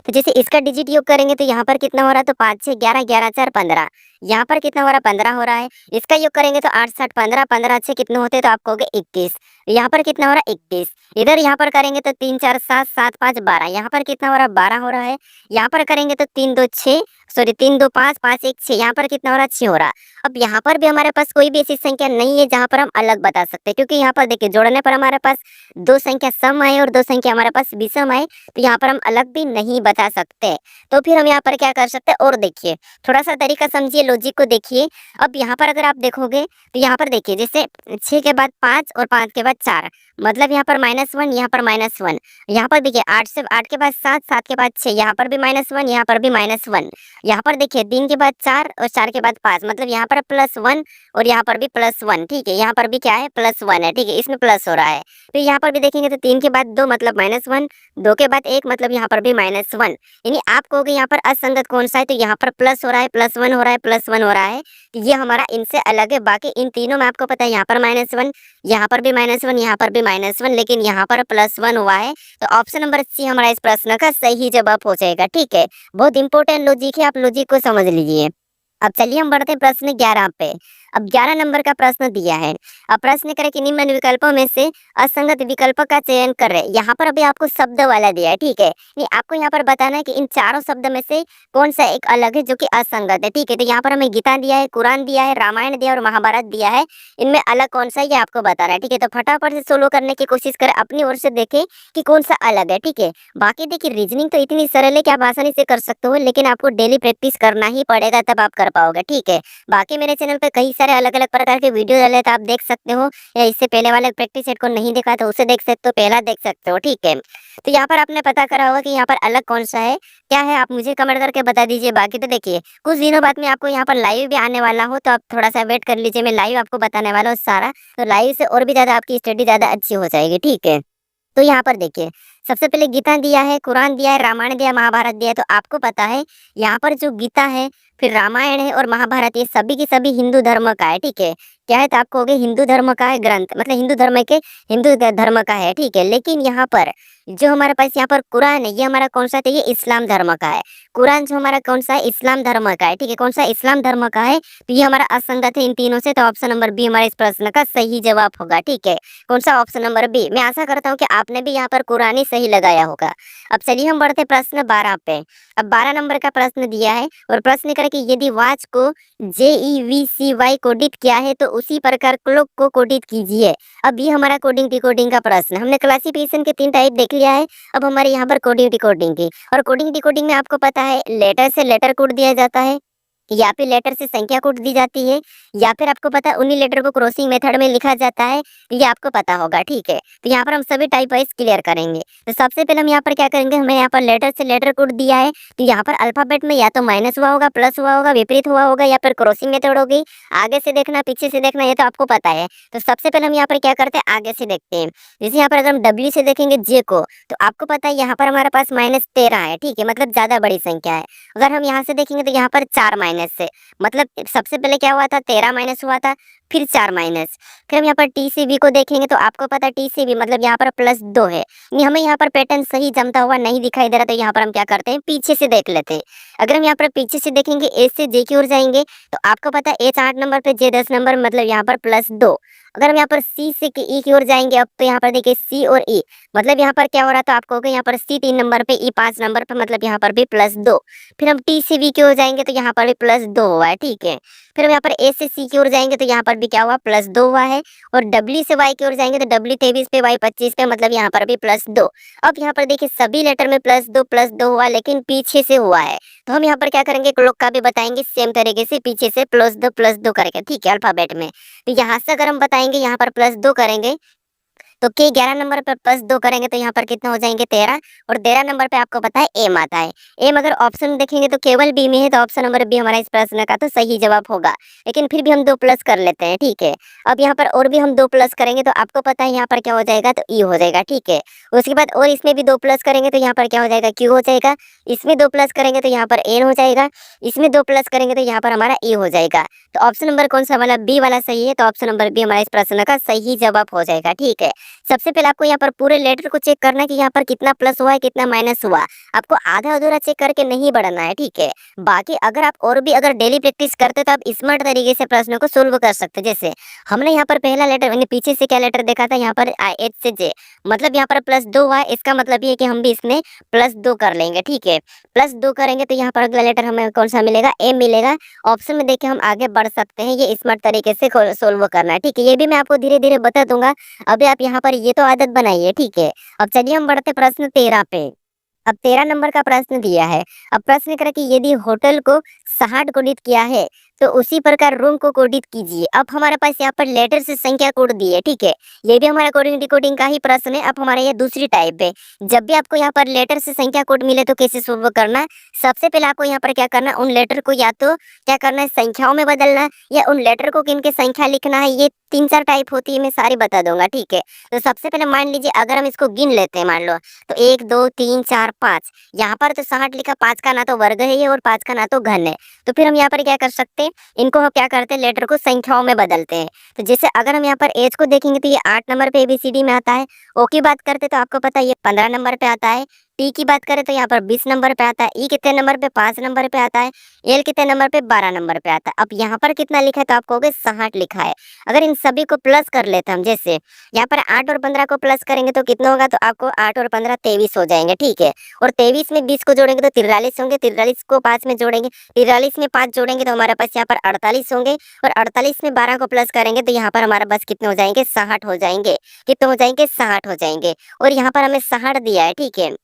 तो जैसे इसका डिजिट योग करेंगे तो यहाँ पर कितना हो रहा है, तो 5 6 11 11 4 15। यहाँ पर कितना हो रहा है, 15 हो रहा है। इसका योग करेंगे तो 8 7 15, 15 अच्छे कितने होते हैं, तो आप कहोगे 21। यहाँ पर कितना हो रहा है, 21। इधर यहाँ पर करेंगे तो 3 4 7 7 5 12। यहाँ पर कितना हो रहा है, 12 हो रहा है। यहाँ पर करेंगे तो 3 2 6, सॉरी 3 2 5 5 1 6। यहाँ पर कितना हो रहा है, 6 हो रहा है। अब यहाँ पर भी हमारे पास कोई भी ऐसी संख्या नहीं है जहाँ पर हम अलग बता सकते हैं, क्योंकि यहाँ पर देखिए जोड़ने पर हमारे पास दो संख्या सम आए और दो संख्या हमारे पास विषम आए, तो यहाँ पर हम अलग भी नहीं बता सकते। तो फिर हम यहाँ पर क्या कर सकते हैं, और देखिए थोड़ा सा तरीका समझिए, लॉजिक को देखिए। अब यहाँ पर अगर आप देखोगे तो यहाँ पर देखिए जैसे 6 के बाद 5 और 5 के बाद 4, मतलब यहाँ पर -1, यहाँ पर -1। यहाँ पर देखिए 8 से 8 के बाद 7, 7 के बाद 6, यहाँ पर भी -1, यहाँ पर भी -1। यहाँ पर देखिए 3 के बाद 4 और 4 के बाद 5, मतलब यहाँ पर +1 और यहाँ पर भी +1। ठीक है, यहाँ पर भी क्या है, +1 है। ठीक है, इसमें प्लस हो रहा है। फिर यहाँ पर भी देखेंगे तो 3 के बाद 2 मतलब -1, 2 के बाद 1 मतलब यहाँ पर भी -1। यानी आप कहोगे यहाँ पर असंगत कौन सा है, तो यहाँ पर प्लस हो रहा है, +1 हो रहा है, +1 हो रहा है। ये हमारा इनसे अलग है। बाकी इन तीनों में आपको पता है यहाँ पर -1, यहाँ पर भी -1, यहाँ पर भी -1, लेकिन यहाँ पर +1 हुआ है। तो ऑप्शन नंबर सी हमारा इस प्रश्न का सही जवाब हो जाएगा। ठीक है, बहुत इंपॉर्टेंट लॉजिक है, आप लॉजिक को समझ लीजिए। अब चलिए हम बढ़ते हैं प्रश्न 11 पे। अब 11 नंबर का प्रश्न दिया है। अब प्रश्न करें कि निम्न विकल्पों में से असंगत विकल्प का चयन कर रहे। यहाँ पर अभी आपको शब्द वाला दिया है। ठीक है, नहीं आपको यहाँ पर बताना है कि इन चारों शब्द में से कौन सा एक अलग है जो कि असंगत है। ठीक है, तो यहाँ पर हमें गीता दिया है, कुरान दिया है, रामायण दिया है और महाभारत दिया है। इनमें अलग कौन सा है ये आपको बताना है। ठीक है, तो फटाफट से सोलो करने की कोशिश करें, अपनी ओर से देखें कि कौन सा अलग है। ठीक है, बाकी देखिए रीजनिंग तो इतनी सरल है कि आप आसानी से कर सकते हो, लेकिन आपको डेली प्रैक्टिस करना ही पड़ेगा, तब आप कर पाओगे। ठीक है, बाकी मेरे चैनल पे कई सारे अलग अलग प्रकार के वीडियो डाले हैं, तो आप देख सकते हो, या इससे पहले वाले प्रैक्टिस सेट को नहीं देखा तो उसे देख सकते हो, पहला देख सकते हो। ठीक है, तो यहाँ पर आपने पता करा होगा कि यहाँ पर अलग कौन सा है, क्या है, आप मुझे कमेंट करके बता दीजिए। बाकी तो देखिए कुछ दिनों बाद में आपको यहाँ पर लाइव भी आने वाला हो, तो आप थोड़ा सा वेट कर लीजिए, मैं लाइव आपको बताने वाला हूँ सारा। तो लाइव से और भी ज्यादा आपकी स्टडी ज्यादा अच्छी हो जाएगी। ठीक है, तो यहाँ पर देखिए सबसे पहले गीता दिया है, कुरान दिया है, रामायण दिया, महाभारत दिया है। तो आपको पता है यहाँ पर जो गीता है, फिर रामायण है और महाभारत, ये सभी की सभी हिंदू धर्म का है। ठीक है, क्या है, तो आपको हो गया हिंदू धर्म का है ग्रंथ, मतलब हिंदू धर्म का है। ठीक है, लेकिन यहाँ पर जो हमारे पास यहाँ पर कुरान है, ये हमारा कौन सा है, ये इस्लाम धर्म का है। कुरान जो हमारा कौन सा है, इस्लाम धर्म का है। ठीक है, कौन सा, इस्लाम धर्म का है। तो ये हमारा असंगत है इन तीनों से। तो ऑप्शन नंबर बी हमारे इस प्रश्न का सही जवाब होगा। ठीक है, कौन सा, ऑप्शन नंबर बी। मैं आशा करता हूँ कि आपने भी यहाँ पर कुरान ही सही लगाया होगा। अब चलिए हम बढ़ते प्रश्न 12 पे। अब 12 नंबर का प्रश्न दिया है और प्रश्न करे कि यदि वाच को JEVCY कोडित किया है तो उसी प्रकार क्लॉक को कोडित कीजिए। अब ये हमारा कोडिंग डिकोडिंग का प्रश्न। हमने क्लासिफिकेशन के 3 टाइप देख लिया है, अब हमारे यहाँ पर कोडिंग डिकोडिंग की। और कोडिंग डिकोडिंग में आपको पता है लेटर से लेटर कोड दिया जाता है, या फिर लेटर से संख्या कोड दी जाती है, या फिर आपको पता है उन्हीं लेटर को क्रॉसिंग मेथड में लिखा जाता है। ये आपको पता होगा। ठीक है, तो यहाँ पर हम सभी टाइप वाइज क्लियर करेंगे। तो सबसे पहले हम यहाँ पर क्या करेंगे, हमें यहाँ पर लेटर से लेटर कोड दिया है, तो यहाँ पर अल्फाबेट में या तो माइनस हुआ होगा, प्लस हुआ होगा, विपरीत हुआ होगा, या फिर क्रॉसिंग मेथड होगी। आगे से देखना, पीछे से देखना, ये तो आपको पता है। तो सबसे पहले हम यहाँ पर क्या करते हैं, आगे से देखते हैं। जैसे यहाँ पर अगर हम W से देखेंगे जे को, तो आपको पता है यहाँ पर हमारे पास -13 है। ठीक है, मतलब ज्यादा बड़ी संख्या है। अगर हम यहाँ से देखेंगे तो यहाँ पर 4 माइनस से, मतलब सबसे पहले क्या हुआ था, 13 माइनस हुआ था, फिर 4 माइनस। फिर हम यहाँ पर टी सी बी को देखेंगे तो आपको पता है टी सी बी मतलब यहाँ पर +2 है। हमें यहाँ पर पैटर्न सही जमता हुआ नहीं दिखाई दे रहा, तो यहाँ पर हम क्या करते हैं, पीछे से देख लेते हैं। अगर हम यहाँ पर पीछे से देखेंगे, ए से जे की ओर जाएंगे, तो आपको पता है H 8 नंबर पे, जे 10 नंबर, मतलब यहाँ पर +2। अगर हम यहाँ पर सी से ई की ओर जाएंगे, अब तो यहाँ पर देखिए सी और ई, मतलब यहाँ पर क्या हो रहा, तो आपको यहाँ पर सी 3 नंबर पे, ई 5 नंबर पे, मतलब यहाँ पर भी +2। फिर हम टी से बी की ओर जाएंगे तो यहाँ पर भी +2 हुआ है। ठीक है, फिर हम यहाँ पर ए से सी की ओर जाएंगे तो यहाँ पर भी क्या हुआ, +2 हुआ है। और डब्ल्यू से वाई की ओर जाएंगे तो डब्ल्यू 23 पे, वाई 25 पे, मतलब यहाँ पर भी +2। अब यहाँ पर देखिए सभी लेटर में +2 हुआ, लेकिन पीछे से हुआ है। तो हम यहाँ पर क्या करेंगे, क्लॉक का भी बताएंगे सेम तरीके से, पीछे से +2 करके। ठीक है, अल्फाबेट में। तो यहाँ से अगर हम बताएंगे, यहाँ पर +2 करेंगे, तो के 11 नंबर पर +2 करेंगे तो यहाँ पर कितना हो जाएंगे, 13। और 13 नंबर पे आपको पता है एम आता है। एम अगर ऑप्शन देखेंगे तो केवल बी में है, तो ऑप्शन नंबर बी हमारा इस प्रश्न का तो सही जवाब होगा। लेकिन फिर भी हम 2 प्लस कर लेते हैं। ठीक है, अब यहाँ पर और भी हम 2 प्लस करेंगे तो आपको पता है यहाँ पर क्या हो जाएगा, तो ई हो जाएगा। ठीक है, उसके बाद और इसमें भी 2 प्लस करेंगे तो यहाँ पर क्या हो जाएगा, क्यू हो जाएगा। इसमें 2 प्लस करेंगे तो यहाँ पर एन हो जाएगा। इसमें 2 प्लस करेंगे तो यहाँ पर हमारा ई हो जाएगा। तो ऑप्शन नंबर कौन सा वाला, बी वाला सही है। तो ऑप्शन नंबर बी हमारा इस प्रश्न का सही जवाब हो जाएगा। ठीक है, सबसे पहले आपको यहाँ पर पूरे लेटर को चेक करना है कि यहाँ पर कितना प्लस हुआ है, कितना माइनस हुआ। आपको आधा अधूरा चेक करके नहीं बढ़ना है, ठीक है। बाकी अगर आप और भी अगर डेली प्रैक्टिस करते तो आप स्मार्ट तरीके से प्रश्नों को सोल्व कर सकते। जैसे हमने यहाँ पर पहला लेटर मैंने पीछे से क्या लेटर देखा था, यहाँ पर एच से जे, मतलब यहाँ पर +2 हुआ है, इसका मतलब ये है कि हम भी इसमें +2 कर लेंगे, ठीक है। +2 करेंगे तो यहाँ पर अगला लेटर हमें कौन सा मिलेगा, ए मिलेगा। ऑप्शन में देखे हम आगे बढ़ सकते हैं, ये स्मार्ट तरीके से सोल्व करना है, ठीक है। ये भी मैं आपको धीरे धीरे बता दूंगा। अभी आप यहाँ पर ये तो आदत बनाइए, ठीक है। अब चलिए हम बढ़ते प्रश्न 13 पे। अब 13 नंबर का प्रश्न दिया है। अब प्रश्न करें कि यदि होटल को 60 कोडित किया है तो उसी प्रकार रूम को कोडित कीजिए। अब हमारे पास यहाँ पर लेटर से संख्या कोड दी है, ठीक है। ये भी हमारा कोडिंग डिकोडिंग का ही प्रश्न है। अब हमारे ये दूसरी टाइप है। जब भी आपको यहाँ पर लेटर से संख्या कोड मिले तो कैसे सोल्व करना है, सबसे पहले आपको यहाँ पर क्या करना है, उन लेटर को या तो क्या करना है, संख्याओं में बदलना है, या उन लेटर को किन के संख्या लिखना है। ये 3-4 टाइप होती है, मैं सारी बता दूंगा, ठीक है। तो सबसे पहले मान लीजिए अगर हम इसको गिन लेते हैं, मान लो तो 1 2 3 4 5, यहाँ पर तो 60 लिखा, 5 का ना तो वर्ग है ये और 5 का ना तो घन है। तो फिर हम यहाँ पर क्या कर सकते हैं, इनको हम क्या करते हैं, लेटर को संख्याओं में बदलते हैं। तो जैसे अगर हम यहाँ पर एज को देखेंगे तो ये 8 नंबर पे ABCD में आता है। ओ की बात करते तो आपको पता है ये 15 नंबर पे आता है। टी की बात करें तो यहाँ पर 20 नंबर पे आता है। ई कितने नंबर पे, 5 नंबर पे आता है। एल कितने नंबर पे, 12 नंबर पे आता है। अब यहाँ पर कितना लिखा है तो आप कहोगे 60 लिखा है। अगर इन सभी को प्लस कर लेते हम, जैसे यहाँ पर 8 और 15 को प्लस करेंगे तो कितना होगा, तो आपको 8 और 15 23 हो जाएंगे, ठीक है। और 23 में 20 को जोड़ेंगे तो 43 होंगे। 43 को 5 में जोड़ेंगे, 43 में 5 जोड़ेंगे तो हमारे पास यहाँ पर 48 होंगे। और 48 में 12 को प्लस करेंगे तो यहाँ पर हमारे पास कितने हो जाएंगे, 60 हो जाएंगे। कितने हो जाएंगे, 60 हो जाएंगे। और यहाँ पर हमें 60 दिया है, ठीक है।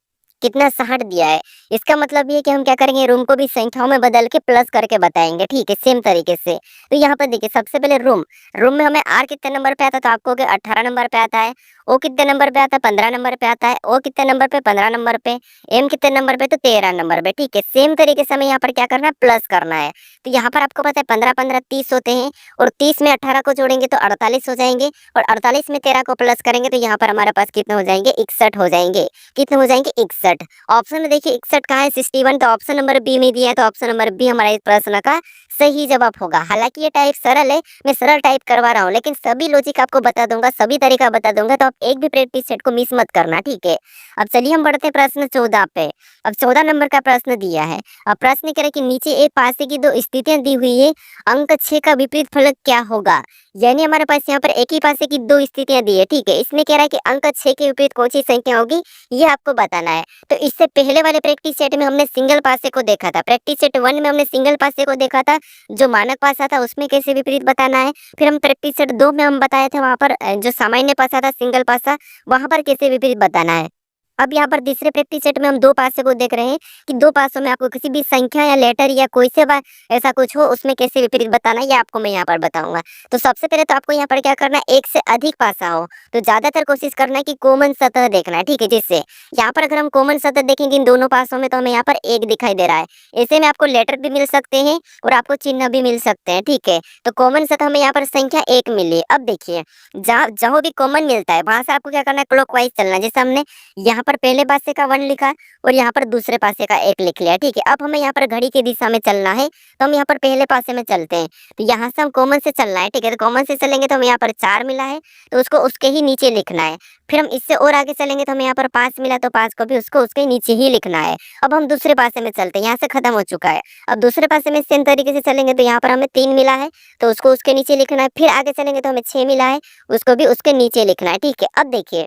कितना 60 दिया है, इसका मतलब ये कि हम क्या करेंगे, रूम को भी संख्याओं में बदल के प्लस करके बताएंगे, ठीक है, सेम तरीके से। तो यहाँ पर देखिए सबसे पहले रूम, रूम में हमें आर कितने नंबर पे आता है तो आपको 18 नंबर पे आता है। ओ कितने नंबर पे आता है, 15 नंबर पे आता है। ओ कितने नंबर पे, 15 नंबर पे। एम कितने नंबर पे, तो 13 नंबर पे, ठीक है। सेम तरीके से हमें यहाँ पर क्या करना है, प्लस करना है। तो यहाँ पर आपको पता है 15 15 30 होते हैं। और 30 में 18 को जोड़ेंगे तो 48 हो जाएंगे। और 48 में 13 को प्लस करेंगे तो यहाँ पर हमारे पास कितने हो जाएंगे, 61 हो जाएंगे। कितने हो जाएंगे, 61। ऑप्शन में देखिए 61 कहाँ है, 61, तो ऑप्शन नंबर बी में दिया है। तो ऑप्शन नंबर बी हमारा इस प्रश्न का सही जवाब होगा। हालांकि ये टाइप सरल है, मैं सरल टाइप करवा रहा हूँ, लेकिन सभी लॉजिक आपको बता दूंगा, सभी तरीका बता दूंगा, तो आप एक भी प्रैक्टिस सेट को मिस मत करना, ठीक है। अब चलिए हम बढ़ते हैं प्रश्न 14 पे। अब 14 नंबर का प्रश्न दिया है। अब प्रश्न कह रहे कि नीचे एक पासे की दो स्थितियां दी हुई है, अंक 6 का विपरीत फलक क्या होगा। यानी हमारे पास यहाँ पर एक ही पासे की दो स्थितियां दी है, ठीक है। इसमें कह रहा है कि अंक 6 के विपरीत कौन सी संख्या होगी, ये आपको बताना है। तो इससे पहले वाले प्रैक्टिस सेट में हमने सिंगल पासे को देखा था। प्रैक्टिस सेट 1 में हमने सिंगल पासे को देखा था, जो मानक पासा था उसमें कैसे विपरीत बताना है। फिर हम प्रैक्टिस सेट 2 में हम बताए थे वहां पर जो सामान्य पासा था, सिंगल पासा, वहां पर कैसे विपरीत बताना है। अब यहाँ पर तीसरे प्रैक्टिस सेट में हम दो पासे को देख रहे हैं कि दो पासों में आपको किसी भी संख्या या लेटर या कोई से ऐसा कुछ हो उसमें कैसे विपरीत बताना है, ये आपको मैं यहाँ पर बताऊंगा। तो सबसे पहले तो आपको यहाँ पर क्या करना है, एक से अधिक पासा हो तो ज्यादातर कोशिश करना है कि कॉमन सतह देखना है, ठीक है। जिससे यहाँ पर अगर हम कॉमन सतह देखेंगे इन दोनों पासों में तो हमें यहाँ पर एक दिखाई दे रहा है। ऐसे में आपको लेटर भी मिल सकते हैं और आपको चिन्ह भी मिल सकते हैं, ठीक है। तो कॉमन सतह में यहाँ पर संख्या 1 मिली। अब देखिए जहाँ भी कॉमन मिलता है वहां से आपको क्या करना है, क्लॉकवाइज चलना है। जैसे हमने यहाँ पर पहले पासे का 1 लिखा और यहाँ पर दूसरे पासे का 1 लिख लिया, ठीक है। अब हमें यहाँ पर घड़ी की दिशा में चलना है, तो हम यहाँ पर पहले पासे में चलते हैं। तो यहाँ से हम कॉमन से चलना है, ठीक है। तो कॉमन से चलेंगे तो हमें यहाँ पर 4 मिला है तो उसको उसके ही नीचे लिखना है। फिर हम इससे और आगे चलेंगे तो हमें यहाँ पर 5 मिला तो 5 को भी उसको उसके नीचे ही लिखना है। अब हम दूसरे पासे में चलते हैं, यहाँ से खत्म हो चुका है। अब दूसरे पासे में सेम तरीके से चलेंगे तो यहाँ पर हमें 3 मिला है तो उसको उसके नीचे लिखना है। फिर आगे चलेंगे तो हमें 6 मिला है, उसको भी उसके नीचे लिखना है, ठीक है। अब देखिए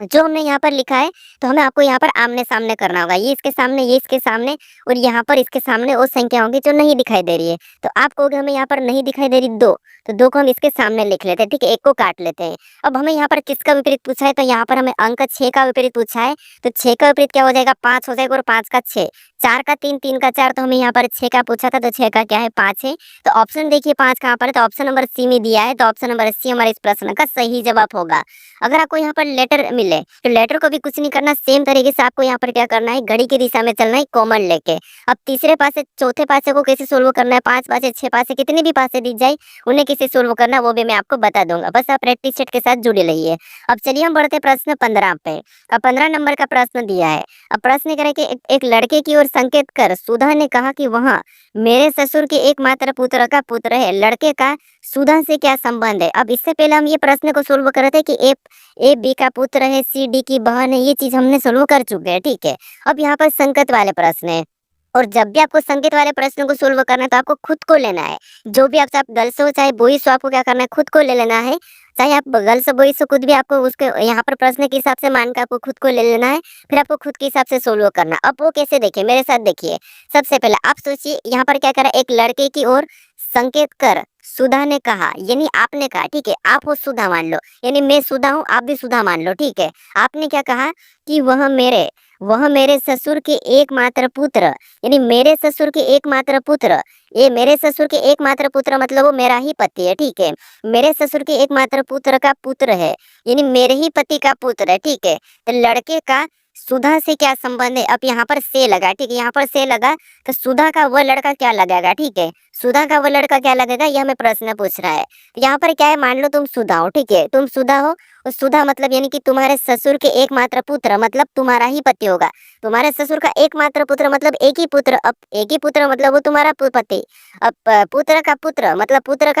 जो हमने यहाँ पर लिखा है तो हमें आपको यहाँ पर आमने सामने करना होगा। ये इसके सामने, ये इसके सामने, और यहाँ पर इसके सामने वो संख्या होंगी जो नहीं दिखाई दे रही है। तो आप कहोगे हमें यहाँ पर नहीं दिखाई दे रही 2, तो 2 को हम इसके सामने लिख लेते हैं, ठीक है। 1 को काट लेते हैं। अब हमें यहाँ पर किसका विपरीत पूछा है, तो यहाँ पर हमें अंक 6 का विपरीत पूछा है। तो 6 का विपरीत क्या हो जाएगा, 5 हो जाएगा। और 5 का 6, 4 का 3, 3 का 4, तो हमें यहाँ पर 6 का पूछा था तो 6 का क्या है, 5 है। तो ऑप्शन देखिए 5 कहाँ पर है, तो ऑप्शन नंबर सी में दिया है। तो ऑप्शन नंबर सी हमारे इस प्रश्न का सही जवाब होगा। अगर आपको यहाँ पर लेटर मिले तो लेटर को भी कुछ नहीं करना, सेम तरीके से आपको यहाँ पर क्या करना है, घड़ी की दिशा में चलना है कॉमन लेके। अब तीसरे पासे चौथे पासे को कैसे सोल्व करना है, 5 पासे 6 पासे कितने भी पासे दी जाए उन्हें कैसे सोल्व करना है वो भी मैं आपको बता दूंगा। बस आप प्रैक्टिस सेट के साथ जुड़े रहिए। अब चलिए हम बढ़ते प्रश्न 15 पे। अब 15 नंबर का प्रश्न दिया है। अब प्रश्न करें कि एक लड़के की ओर संकेत कर सुधा ने कहा कि वहाँ मेरे ससुर के एकमात्र पुत्र का पुत्र है। लड़के का सुधा से क्या संबंध है? अब इससे पहले हम ये प्रश्न को सोल्व कर रहे थे कि ए बी का पुत्र है, सी डी की बहन है, ये चीज़ हमने सोल्व कर चुके हैं, ठीक है। अब यहाँ पर संकेत वाले प्रश्न है, और जब भी आपको संकेत वाले प्रश्नों को सोल्व करना है तो आपको खुद को लेना है। जो भी आपसे आप गर्ल्स हो चाहे बॉयज हो, आपको क्या करना है, खुद को ले लेना है। चाहे आप गर्ल्स हो बॉयज हो, खुद भी आपको उसके यहाँ पर प्रश्न के हिसाब से मान के आपको खुद को ले लेना है। फिर आपको खुद के हिसाब से सोल्व करना। अब वो कैसे, देखिए मेरे साथ देखिए। सबसे पहले आप सोचिए यहाँ पर क्या करा, एक लड़के की ओर संकेत कर सुधा ने कहा, यानी आपने कहा, ठीक है। आप हो सुधा मान लो, यानी मैं सुधा हूँ, आप भी सुधा मान लो, ठीक है। आपने क्या कहा कि वह मेरे ससुर के एकमात्र पुत्र, यानी मेरे ससुर के एकमात्र पुत्र, ये मेरे ससुर के एकमात्र पुत्र मतलब वो मेरा ही पति है, ठीक है। मेरे ससुर के एकमात्र पुत्र का पुत्र है, यानी मेरे ही पति का पुत्र है, ठीक है। तो लड़के का सुधा से क्या संबंध है? अब यहाँ पर से लगा, ठीक है, यहाँ पर से लगा तो सुधा का वह लड़का क्या लगेगा, ठीक है। सुधा का वह लड़का क्या लगेगा, यह हमें प्रश्न पूछ रहा है। तो यहाँ पर क्या है, मान लो तुम सुधा हो, ठीक है, तुम सुधा हो, और सुधा मतलब यानी कि तुम्हारे ससुर के एकमात्र पुत्र मतलब तुम्हारा ही पति होगा। तुम्हारे ससुर का एकमात्र पुत्र मतलब एक ही पुत्र, अब एक ही पुत्र मतलब वो तुम्हारा पति। अब पुत्र का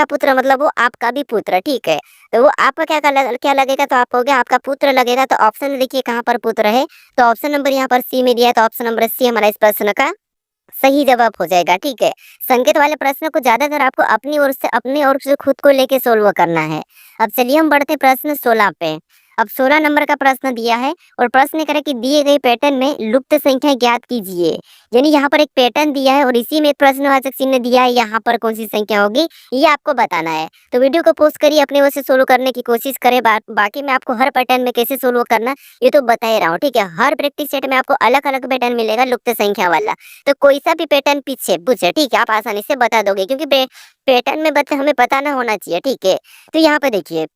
पुत्र मतलब वो आपका भी पुत्र, ठीक है। तो वो आपका क्या लगेगा, तो आप हो गया आपका पुत्र लगेगा। तो ऑप्शन देखिए कहाँ पर पुत्र है, तो ऑप्शन नंबर यहाँ पर सी में दिया है, तो ऑप्शन नंबर सी हमारा इस प्रश्न का सही जवाब हो जाएगा, ठीक है। संकेत वाले प्रश्न को ज्यादातर आपको अपनी ओर से खुद को लेके सोल्व करना है। अब चलिए हम बढ़ते प्रश्न 16 पे। अब 16 नंबर का प्रश्न दिया है और प्रश्न करे कि दिए गए पैटर्न में लुप्त संख्या ज्ञात कीजिए। यानी यहाँ पर एक पैटर्न दिया है और इसी में प्रश्नवाचक चिन्ह दिया है, यहाँ पर कौन सी संख्या होगी ये आपको बताना है। तो वीडियो को पॉज करिए, अपने ओर से सोल्व करने की कोशिश करें। बाकी मैं आपको हर पैटर्न में कैसे सोल्व करना ये तो बता ही रहा हूँ, ठीक है। हर प्रैक्टिस सेट में आपको अलग अलग पैटर्न मिलेगा लुप्त संख्या वाला। तो कोई सा भी पैटर्न पीछे पूछे, ठीक है, आप आसानी से बता दोगे, क्योंकि पैटर्न में हमें पता ना होना चाहिए, ठीक है। तो यहाँ पे देखिए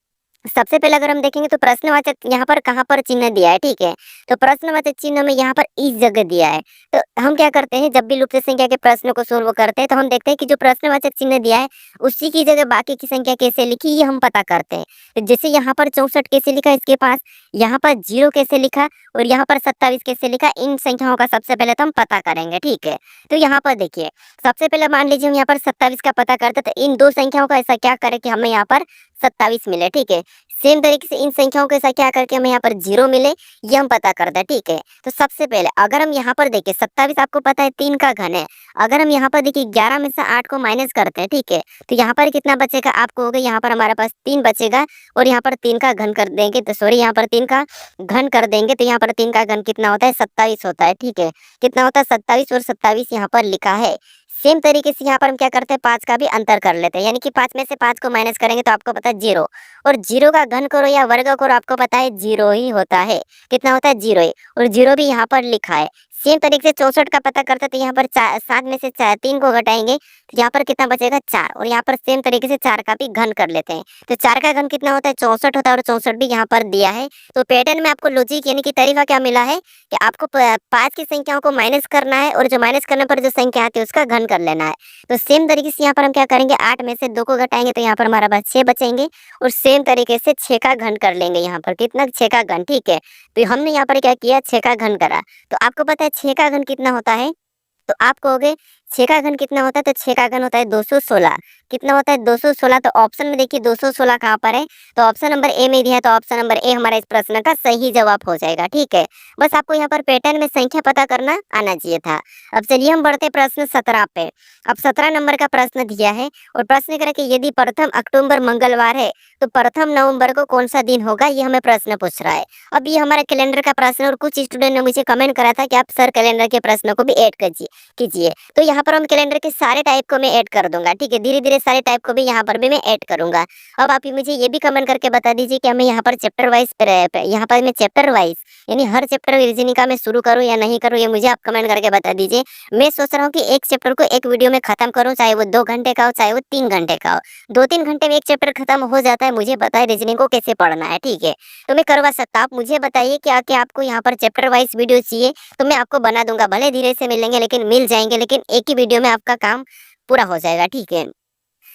सबसे पहले अगर हम देखेंगे तो प्रश्नवाचक यहाँ पर कहाँ पर चिन्ह दिया है, ठीक है। तो प्रश्नवाचक चिन्ह में यहाँ पर इस जगह दिया है। तो हम क्या करते हैं, जब भी लुप्त संख्या के प्रश्न को सोल्व करते हैं तो हम देखते हैं कि जो प्रश्नवाचक चिन्ह दिया है उसी की जगह बाकी की संख्या कैसे लिखी ये हम पता करते हैं। तो जैसे यहाँ पर 64 कैसे लिखा इसके पास, यहाँ पर 0 कैसे लिखा और यहाँ पर 27 कैसे लिखा, इन संख्याओं का सबसे पहले तो हम पता करेंगे, ठीक है। तो यहाँ पर देखिए सबसे पहले मान लीजिए हम यहाँ पर 27 का पता करते तो इन दो संख्याओं का ऐसा क्या करें कि हमें यहाँ पर 27 मिले, ठीक है। सेम तरीके से इन संख्याओं के साथ क्या करके हमें यहाँ पर 0 मिले ये हम पता करते हैं, ठीक है। तो सबसे पहले अगर हम यहाँ पर देखिए 27 आपको पता है 3 का घन है। अगर हम यहाँ पर देखिए 11 में से 8 को माइनस करते हैं, ठीक है, तो यहाँ पर कितना बचेगा आपको हो गया, यहाँ पर हमारे पास 3 बचेगा और यहाँ पर 3 का घन कर देंगे तो सॉरी यहाँ पर 3 का घन कर देंगे तो यहाँ पर 3 का घन कितना होता है 27 होता है, ठीक है। कितना होता है 27 और 27 यहाँ पर लिखा है। सेम तरीके से यहाँ पर हम क्या करते हैं 5 का भी अंतर कर लेते हैं, यानी कि 5 में से 5 को माइनस करेंगे तो आपको पता है 0, और 0 का घन करो या वर्ग करो आपको पता है 0 ही होता है। कितना होता है 0 ही, और 0 भी यहाँ पर लिखा है। सेम तरीके से 64 का पता करते तो यहाँ पर 7 में से 3 को घटाएंगे तो यहाँ पर कितना बचेगा 4, और यहाँ पर सेम तरीके से 4 का भी घन कर लेते हैं। तो 4 का घन कितना होता है 64 होता है, और 64 भी यहाँ पर दिया है। तो पैटर्न में आपको लॉजिक यानी कि तरीका क्या मिला है कि आपको 5 की संख्याओं को माइनस करना है और जो माइनस करने पर जो संख्या आती है उसका घन कर लेना है। तो सेम तरीके से यहाँ पर हम क्या करेंगे 8 में से 2 को घटाएंगे तो यहाँ पर हमारा पास 6 बचेंगे, और सेम तरीके से 6 का घन कर लेंगे। यहाँ पर कितना 6 का घन, ठीक है। तो हमने यहाँ पर क्या किया 6 का घन करा। तो आपको पता है 6 का घन कितना होता है, तो आप कहोगे 6 का घन कितना होता है, तो 6 का घन होता है 216। कितना होता है 216। तो ऑप्शन में देखिए 216 कहाँ पर है, तो ऑप्शन नंबर ए में दिया है। तो ऑप्शन नंबर ए हमारा इस प्रश्न का सही जवाब हो जाएगा, ठीक है। बस आपको यहाँ पर पैटर्न में संख्या पता करना आना चाहिए था। अब चलिए हम बढ़ते प्रश्न 17 पे। अब 17 नंबर का प्रश्न दिया है और प्रश्न करें कि यदि प्रथम अक्टूबर मंगलवार है तो प्रथम नवंबर को कौन सा दिन होगा, ये हमें प्रश्न पूछ रहा है। अब ये हमारा कैलेंडर का प्रश्न, और कुछ स्टूडेंट ने मुझे कमेंट करा था कि आप सर कैलेंडर के प्रश्नों को भी ऐड कीजिए। तो यहाँ पर हम कैलेंडर के सारे टाइप को मैं ऐड कर दूंगा, ठीक है। धीरे धीरे सारे टाइप को भी यहाँ पर भी मैं ऐड करूंगा। अब आप मुझे ये भी कमेंट करके बता दीजिए कि हमें यहाँ पर चैप्टर वाइज यहाँ पर मैं चैप्टर वाइज यानी हर चैप्टर रीजनिंग का मैं शुरू करूँ या नहीं करूँ, ये मुझे आप कमेंट करके बता दीजिए। मैं सोच रहा हूँ कि एक चैप्टर को एक वीडियो में खत्म करूँ, चाहे वो 2 घंटे का हो चाहे वो 3 घंटे का हो। 2-3 घंटे में एक चैप्टर खत्म हो जाता है। मुझे पता है रीजनिंग को कैसे पढ़ना है, ठीक है। तो मैं करवा सकता हूँ। आप मुझे बताइए कि आपको यहाँ पर चैप्टर वाइज वीडियो चाहिए तो मैं आपको बना दूंगा। भले धीरे से मिलेंगे लेकिन मिल जाएंगे, लेकिन एक ही वीडियो में आपका काम पूरा हो जाएगा, ठीक है।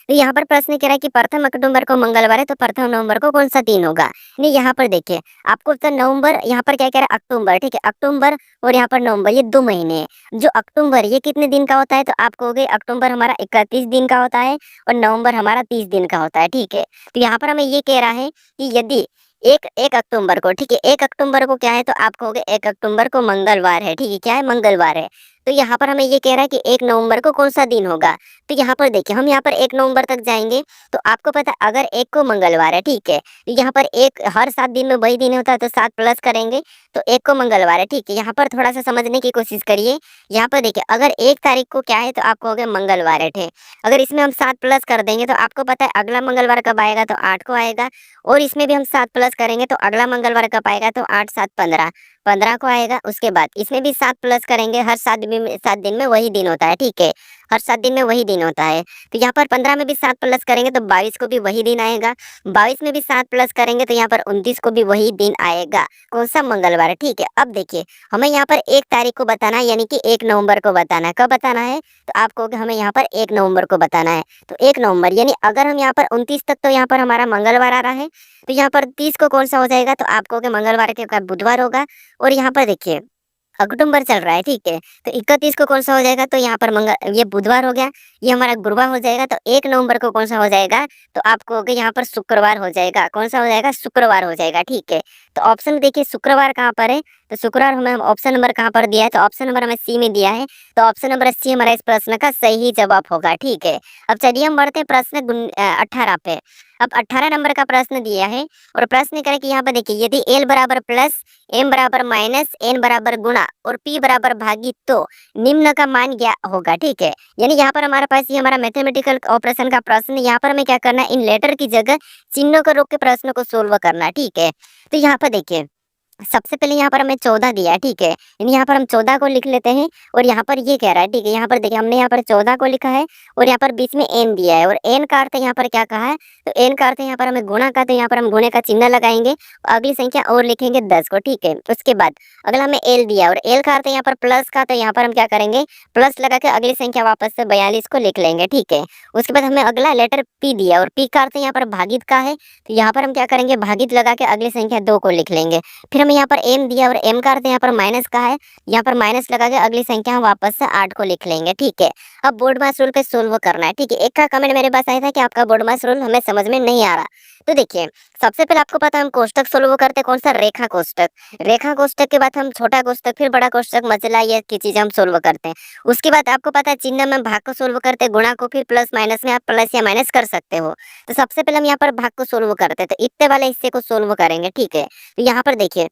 तो यहाँ पर प्रश्न कह रहा है कि प्रथम अक्टूबर को मंगलवार है तो प्रथम नवंबर को कौन सा दिन होगा। नहीं, यहाँ पर देखिए आपको तो नवंबर, यहाँ पर क्या कह रहा है अक्टूबर, ठीक है, अक्टूबर और यहाँ पर नवंबर, ये 2 महीने हैं। जो अक्टूबर ये कितने दिन का होता है, तो आप कहोगे अक्टूबर हमारा 31 दिन का होता है और नवंबर हमारा 30 दिन का होता है, ठीक है। तो यहाँ पर हमें ये कह रहा है कि यदि एक एक अक्टूबर को, ठीक है, 1 अक्टूबर को क्या है, तो आप कहोगे 1 अक्टूबर को मंगलवार है, ठीक है, क्या है, मंगलवार है। तो यहाँ पर हमें ये कह रहा है कि 1 नवंबर को कौन सा दिन होगा। तो यहाँ पर देखिए हम यहाँ पर 1 नवंबर तक जाएंगे, तो आपको पता है अगर 1 को मंगलवार है, ठीक है, तो यहाँ पर एक हर 7 दिन में वही दिन होता है, तो 7 प्लस करेंगे तो 1 को मंगलवार है, ठीक है। यहाँ पर थोड़ा सा समझने की कोशिश करिए। यहाँ पर देखिए अगर 1 तारीख को क्या है, तो आप कहोगे मंगलवार है, ठीक। अगर इसमें हम 7 प्लस कर देंगे तो आपको पता है अगला मंगलवार कब आएगा, तो 8 को आएगा। और इसमें भी हम 7 प्लस करेंगे तो अगला मंगलवार कब आएगा, तो 8 7 15, 15 को आएगा। उसके बाद इसमें भी 7 प्लस करेंगे, हर 7 दिन में वही दिन होता है, ठीक है, हर 7 दिन में वही दिन होता है। तो यहाँ पर 15 में भी 7 प्लस करेंगे तो 22 को भी वही दिन आएगा। 22 में भी 7 प्लस करेंगे तो यहाँ पर 29 को भी वही दिन आएगा। कौन सा, मंगलवार, ठीक है। अब देखिए हमें यहाँ पर 1 तारीख को बताना है, यानी कि 1 नवंबर को बताना है। कब बताना है, तो आप कहोगे हमें यहाँ पर 1 नवंबर को बताना है। तो 1 नवंबर यानी अगर हम यहाँ पर 29 तक, तो यहाँ पर हमारा मंगलवार आ रहा है, तो यहाँ पर 30 को कौन सा हो जाएगा, तो आप कहोगे मंगलवार के बाद बुधवार होगा। और यहाँ पर देखिए अक्टूबर चल रहा है, ठीक है, तो 31 को कौन सा हो जाएगा, तो यहाँ पर ये बुधवार हो गया, ये हमारा गुरुवार हो जाएगा। तो 1 नवंबर को कौन सा हो जाएगा, तो आप कहोगे यहाँ पर शुक्रवार हो जाएगा। कौन सा हो जाएगा, शुक्रवार हो जाएगा, ठीक है। तो ऑप्शन में देखिए शुक्रवार कहाँ पर है, तो शुक्रवार हमें ऑप्शन नंबर कहाँ पर दिया है, तो ऑप्शन नंबर हमें सी में दिया है। तो ऑप्शन नंबर सी हमारा इस प्रश्न का सही जवाब होगा, ठीक है। अब चलिए हम बढ़ते हैं प्रश्न 18 पे। अब 18 नंबर का प्रश्न दिया है और प्रश्न करें कि यहाँ पर देखिए यदि एल बराबर प्लस, एम बराबर माइनस, एन बराबर गुणा और पी बराबर भागी तो निम्न का मान क्या होगा, ठीक है। यानी यहाँ पर हमारे पास ये हमारा मैथमेटिकल ऑपरेशन का प्रश्न, यहाँ पर हमें क्या करना है, इन लेटर की जगह चिन्हों को रोक के प्रश्न को सोल्व करना है, ठीक है। तो यहाँ पर देखिए सबसे पहले यहाँ पर हमें 14 दिया है, ठीक है, यानी यहाँ पर हम 14 को लिख लेते हैं। और यहाँ पर ये कह रहा है, ठीक है, यहाँ पर देखिए हमने यहाँ पर 14 को लिखा है और यहाँ पर बीच में एन दिया है। और एन का अर्थ यहाँ पर क्या कहा है, तो एन का अर्थ यहाँ पर हमें गुणा का, तो यहाँ पर हम गुणे का चिन्ह लगाएंगे, अगली संख्या और लिखेंगे 10 को, ठीक है। उसके बाद अगला हमें एल दिया और एल का अर्थ यहाँ पर प्लस का, तो यहाँ पर हम क्या करेंगे, प्लस लगा के अगली संख्या वापस से 42 को लिख लेंगे, ठीक है। उसके बाद हमें अगला लेटर पी दिया और पी का अर्थ यहाँ पर भागित का है, तो यहाँ पर हम क्या करेंगे, भागित लगा के अगली संख्या 2 को लिख लेंगे। फिर हमें यहाँ पर एम दिया और एम का अर्थ यहाँ पर माइनस का है, यहाँ पर माइनस लगा के अगली संख्या हम वापस से 8 को लिख लेंगे, ठीक है। अब बोर्ड मास रूल पे सोल्व करना है, ठीक है। एक का कमेंट मेरे पास आया था कि आपका बोर्ड मास रूल हमें समझ में नहीं आ रहा। तो देखिए सबसे पहले आपको पता है हम कोष्टक सोल्व करते हैं, कौन सा, रेखा कोष्टक। रेखा कोष्टक के बाद हम छोटा कोष्टक, फिर बड़ा कोष्टक, मचला, ये की चीजें हम सोल्व करते हैं। उसके बाद आपको पता है चिन्ह में भाग को सोल्व करते हैं, गुणा को फिर प्लस माइनस में आप प्लस या माइनस कर सकते हो। तो सबसे पहले हम यहाँ पर भाग को सोल्व करते हैं, तो इतने वाले हिस्से को सोल्व करेंगे, ठीक है। तो यहाँ पर देखिए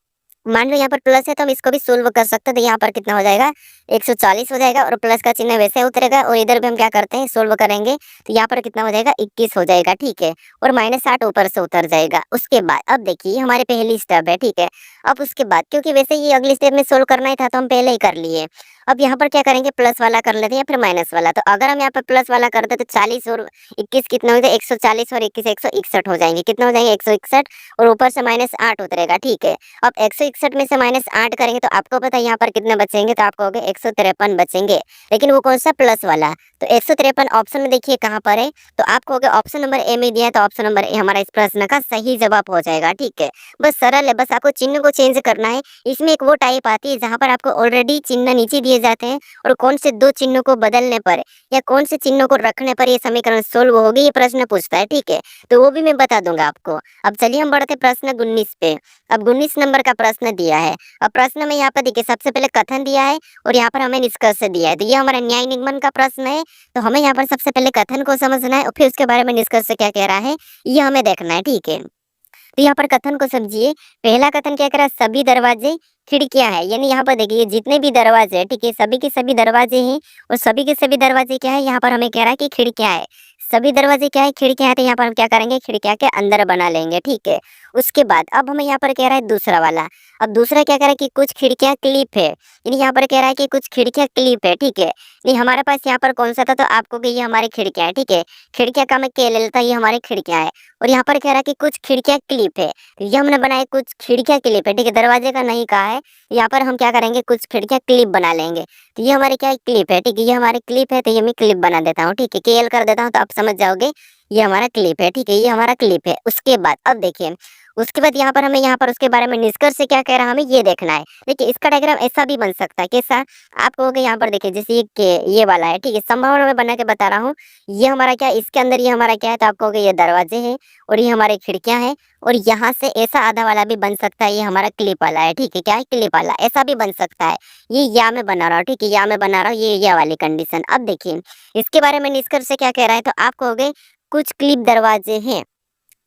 मान लो यहाँ पर प्लस है तो हम इसको भी सोल्व कर सकते हैं। तो यहाँ पर कितना हो जाएगा, 140 हो जाएगा और प्लस का चिन्ह वैसे उतरेगा। और इधर भी हम क्या करते हैं, सोल्व करेंगे, तो यहाँ पर कितना हो जाएगा, 21 हो जाएगा, ठीक है। और -8 ऊपर से उतर जाएगा। उसके बाद अब देखिए हमारे पहली स्टेप है, ठीक है। अब उसके बाद क्योंकि वैसे ये अगली स्टेप में सोल्व करना ही था तो हम पहले ही कर लिए। अब यहाँ पर क्या करेंगे, प्लस वाला कर लेते हैं या फिर माइनस वाला। तो अगर हम यहाँ पर प्लस वाला करते तो 40 और 21 कितना हो जाए, 140 और 21 161 हो जाएंगे। कितना हो जाएंगे, 161 और ऊपर से -8 उतरेगा, ठीक है। अब 161 में से -8 करेंगे तो आपको पता है यहाँ पर कितने बचेंगे, तो आपको हो गए 153 बचेंगे। लेकिन वो कौन सा, प्लस वाला। तो 153 ऑप्शन में देखिए कहाँ पर है, तो आपको हो गया ऑप्शन नंबर ए में दिया है, तो ऑप्शन नंबर ए हमारा इस प्रश्न का सही जवाब हो जाएगा, ठीक है। बस सरल है, बस आपको चिन्ह को चेंज करना है। इसमें एक वो टाइप आती है जहाँ पर आपको ऑलरेडी चिन्ह नीचे दिए जाते हैं और कौन से 2 चिन्हों को बदलने पर या कौन से चिन्हों को रखने पर ये समीकरण सोल्व होगी, ये प्रश्न पूछता है, ठीक है। तो वो भी मैं बता दूंगा आपको। अब चलिए हम बढ़ते प्रश्न 19 पे। अब 19 नंबर का प्रश्न दिया है। अब प्रश्न में यहाँ पर देखिए सबसे पहले कथन दिया है और यहाँ पर हमें निष्कर्ष दिया है। तो ये हमारा न्याय निगमन का प्रश्न है। तो हमें यहाँ पर सबसे पहले कथन को समझना है और फिर उसके बारे में निष्कर्ष क्या कह रहा है ये हमें देखना है, ठीक है। तो यहाँ पर कथन को समझिए। पहला कथन क्या कह रहा है, सभी दरवाजे खिड़कियां है, यानी यहाँ पर देखिए जितने भी दरवाजे हैं, ठीक है, सभी के सभी दरवाजे हैं और सभी के सभी दरवाजे क्या है, यहाँ पर हमें कह रहा है कि खिड़कियां है। सभी दरवाजे क्या है, खिड़कियां है। तो यहाँ पर हम क्या करेंगे, खिड़कियां के अंदर बना लेंगे, ठीक है। उसके बाद अब हमें यहाँ पर कह रहा है दूसरा वाला। अब दूसरा क्या कह रहा है कि कुछ खिड़कियां क्लिप है, यानी यहाँ पर कह रहा है कि कुछ खिड़कियां क्लिप है, ठीक है। नहीं हमारे पास यहाँ पर कौन सा था, तो आपको कि ये हमारी खिड़कियाँ है, ठीक है। खिड़कियाँ का मैं के ले लेता, ये हमारी खिड़कियाँ है। और यहाँ पर कह रहा है कि कुछ खिड़कियाँ क्लिप है, तो ये हमने बनाए कुछ खिड़कियाँ क्लिप है, ठीक है। दरवाजे का नहीं कहा है, यहाँ पर हम क्या करेंगे, कुछ खिड़कियाँ क्लिप बना लेंगे। तो ये हमारी क्या है, क्लिप है, ठीक है। ये हमारी क्लिप है, तो ये मैं क्लिप बना देता हूँ, ठीक है। केएल कर देता हूँ तो आप समझ जाओगे ये हमारा क्लिप है, ठीक है। ये हमारा क्लिप है। उसके बाद अब देखिए, उसके बाद यहाँ पर हमें यहाँ पर उसके बारे में निष्कर्ष से क्या कह रहा है हमें ये देखना है। देखिए इसका डायग्राम ऐसा भी बन सकता है, कैसा, आप कहोगे यहाँ पर देखिए जैसे ये वाला है, ठीक है। संभावना में बना के बता रहा हूँ। ये हमारा क्या है, इसके अंदर ये हमारा क्या है, तो आप कहोगे ये दरवाजे हैं और ये हमारी खिड़कियां हैं। और यहाँ से ऐसा आधा वाला भी बन सकता है, ये हमारा क्लिप वाला है, ठीक है। क्या है, क्लिप वाला ऐसा भी बन सकता है। ये या में बना रहा हूँ, ठीक है, या में बना रहा हूँ, ये वाली कंडीशन। अब देखिए इसके बारे में निष्कर्ष से क्या कह रहा है, तो आप कहोगे कुछ क्लिप दरवाजे हैं।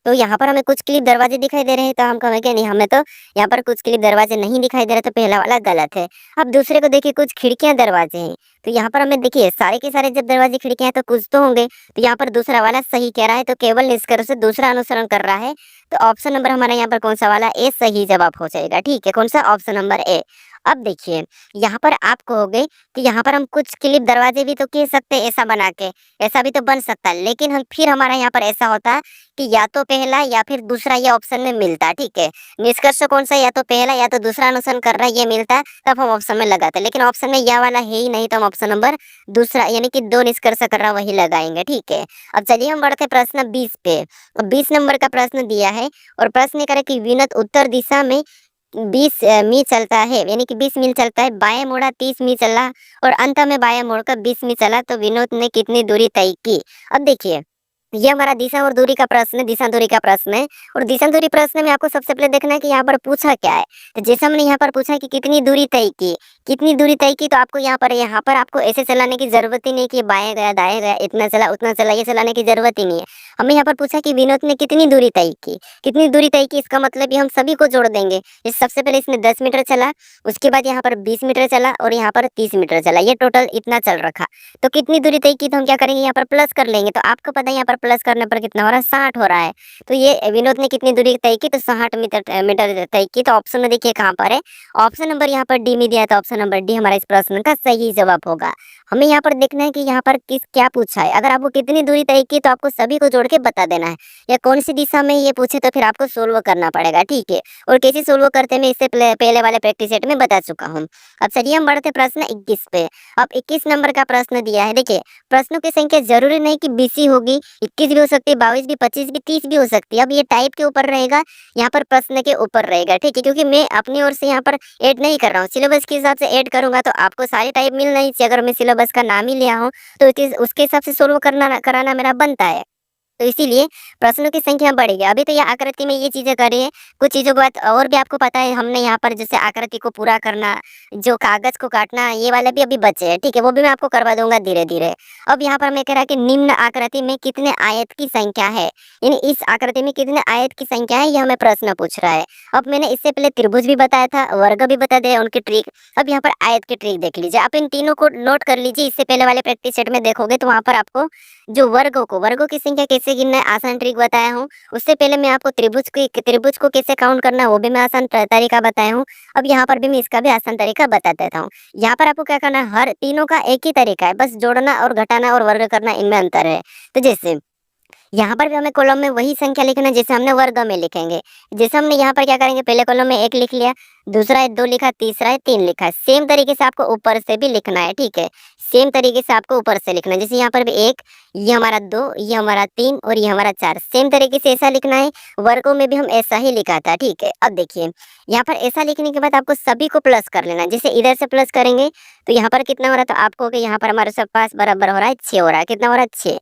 तो यहाँ पर हमें कुछ क्लिप दरवाजे दिखाई दे रहे हैं, तो हम कहेंगे नहीं, हमें तो यहाँ पर कुछ क्लिप दरवाजे नहीं दिखाई दे रहे, तो पहला वाला गलत है। अब दूसरे को देखिए, कुछ खिड़कियां दरवाजे हैं, तो यहाँ पर हमें देखिए सारे के सारे जब दरवाजे खिड़कियां हैं तो कुछ तो होंगे। तो यहाँ पर दूसरा वाला सही कह रहा है, तो केवल निष्कर्ष से दूसरा अनुसरण कर रहा है। तो ऑप्शन नंबर हमारा यहाँ पर कौन सा वाला, ए सही जवाब हो जाएगा, ठीक है। कौन सा, ऑप्शन नंबर ए। अब देखिए यहाँ पर आप कहोगे कि यहाँ पर हम कुछ क्लिप दरवाजे भी तो कह सकते हैं ऐसा बना के, ऐसा भी तो बन सकता है। लेकिन हम फिर हमारा यहाँ पर ऐसा होता कि या तो पहला या फिर दूसरा ये ऑप्शन में मिलता, ठीक है। निष्कर्ष कौन सा, या तो पहला या तो दूसरा अनुसरण कर रहा है, ये मिलता तब हम ऑप्शन में लगाते। लेकिन ऑप्शन में यह वाला है ही नहीं, तो हम ऑप्शन नंबर दूसरा यानी कि दो निष्कर्ष कर रहा वही लगाएंगे, ठीक है। अब चलिए हम बढ़ते प्रश्न 20 पे। 20 नंबर का प्रश्न दिया है और प्रश्न करे कि विनोद उत्तर दिशा में 20 मी चलता है, यानी कि 20 मील चलता है, बाएं मोड़ा 30 मी चला और अंत में बाएं मोड़ कर 20 मी चला, तो विनोद ने कितनी दूरी तय की। अब देखिए ये हमारा दिशा और दूरी का प्रश्न है, दिशा दूरी का प्रश्न है। और दिशा दूरी प्रश्न में आपको सबसे पहले देखना है कि यहाँ पर पूछा क्या है। तो जैसे हमने यहाँ पर पूछा है कि कितनी दूरी तय की, कितनी दूरी तय की, तो आपको यहाँ पर आपको ऐसे चलाने की जरूरत ही नहीं कि बाएं गया दाएं गया, इतना चला उतना चला, ये चलाने की जरूरत ही नहीं है। हमें यहाँ पर पूछा कि विनोद ने कितनी दूरी तय की, कितनी दूरी तय की, इसका मतलब ये हम सभी को जोड़ देंगे। जैसे सबसे पहले इसने 10 मीटर चला, उसके बाद यहाँ पर 20 मीटर चला और यहाँ पर 30 मीटर चला, ये टोटल इतना चल रखा। तो कितनी दूरी तय की, तो हम क्या करेंगे, यहाँ पर प्लस कर लेंगे। तो आपको पता है यहाँ पर प्लस करने पर कितना हो रहा है, 60 हो रहा है। तो ये विनोद ने कितनी दूरी तय की, तो 60 मीटर तय की। तो ऑप्शन में देखिए कहाँ पर है, ऑप्शन नंबर यहाँ पर डी में दिया है, तो ऑप्शन नंबर डी हमारा इस प्रश्न का सही जवाब होगा। हमें यहाँ पर देखना है कि यहाँ पर किस क्या पूछा है। अगर आपको कितनी दूरी तय की, तो आपको सभी को जोड़ के बता देना है, या कौन सी दिशा में ये पूछे तो फिर आपको सोल्व करना पड़ेगा, ठीक है। और कैसे सोल्व करते हैं मैं इससे पहले वाले प्रैक्टिस सेट में बता चुका हूँ। अब चलिए हम बढ़ते प्रश्न 21 पे। अब 21 नंबर का प्रश्न दिया है। देखिए प्रश्नों की संख्या जरूरी नहीं कि 20 ही होगी, 21 भी हो सकती है, 22 भी, 25 भी, 30 भी हो सकती है। अब ये टाइप के ऊपर रहेगा, यहाँ पर प्रश्न के ऊपर रहेगा, ठीक है। क्योंकि मैं अपनी ओर से यहाँ पर ऐड नहीं कर रहा हूँ, सिलेबस के हिसाब से ऐड करूंगा तो आपको सारी टाइप मिल नहीं चाहिए। अगर मैं सिलेबस का नाम ही लिया हूँ तो उसके हिसाब से सोल्व कराना मेरा बनता है। तो इसीलिए प्रश्नों की संख्या बढ़ेगी। अभी तो ये आकृति में ये चीजें कर रही है, कुछ चीजों के बाद और भी आपको पता है। हमने यहाँ पर जैसे आकृति को पूरा करना, जो कागज को काटना, ये वाले भी अभी बचे हैं, ठीक है। वो भी मैं आपको करवा दूंगा धीरे धीरे। अब यहाँ पर मैं कह रहा कि निम्न आकृति में कितने आयत की संख्या है, यानी इस आकृति में कितने आयत की संख्या है, ये हमें प्रश्न पूछ रहा है। अब मैंने इससे पहले त्रिभुज भी बताया था, वर्ग भी बता दिया उनकी ट्रिक। अब यहाँ पर आयत की ट्रिक देख लीजिए, आप इन तीनों को नोट कर लीजिए। इससे पहले वाले प्रैक्टिस सेट में देखोगे तो वहां पर आपको जो वर्गों की संख्या कैसे गिनना है आसान ट्रिक बताया हूँ। उससे पहले मैं आपको त्रिभुज को कैसे काउंट करना है वो भी मैं आसान तरीका बताया हूँ। अब यहाँ पर भी मैं इसका भी आसान तरीका बता देता हूँ। यहाँ पर आपको क्या करना है, हर तीनों का एक ही तरीका है, बस जोड़ना और घटाना और वर्ग करना, इनमें अंतर है। तो जैसे यहाँ पर भी हमें कॉलम में वही संख्या लिखना है जैसे हमने वर्ग में लिखेंगे। जैसे हमने यहाँ पर क्या करेंगे, पहले कॉलम में 1 लिख लिया, दूसरा है 2 लिखा, तीसरा है 3 लिखा। सेम तरीके से आपको ऊपर से भी लिखना है, ठीक है। सेम तरीके से आपको ऊपर से लिखना है। जैसे यहाँ पर भी 1, ये हमारा 2, ये हमारा 3 और ये हमारा 4। सेम तरीके से ऐसा लिखना है। वर्गों में भी हम ऐसा ही लिखा था, ठीक है। अब देखिए यहाँ पर ऐसा लिखने के बाद आपको सभी को प्लस कर लेना है। जैसे इधर से प्लस करेंगे तो यहाँ पर कितना हो रहा है, तो आपको यहाँ पर हमारे सब पास बराबर हो रहा है 6 हो रहा है। कितना हो रहा है, 6।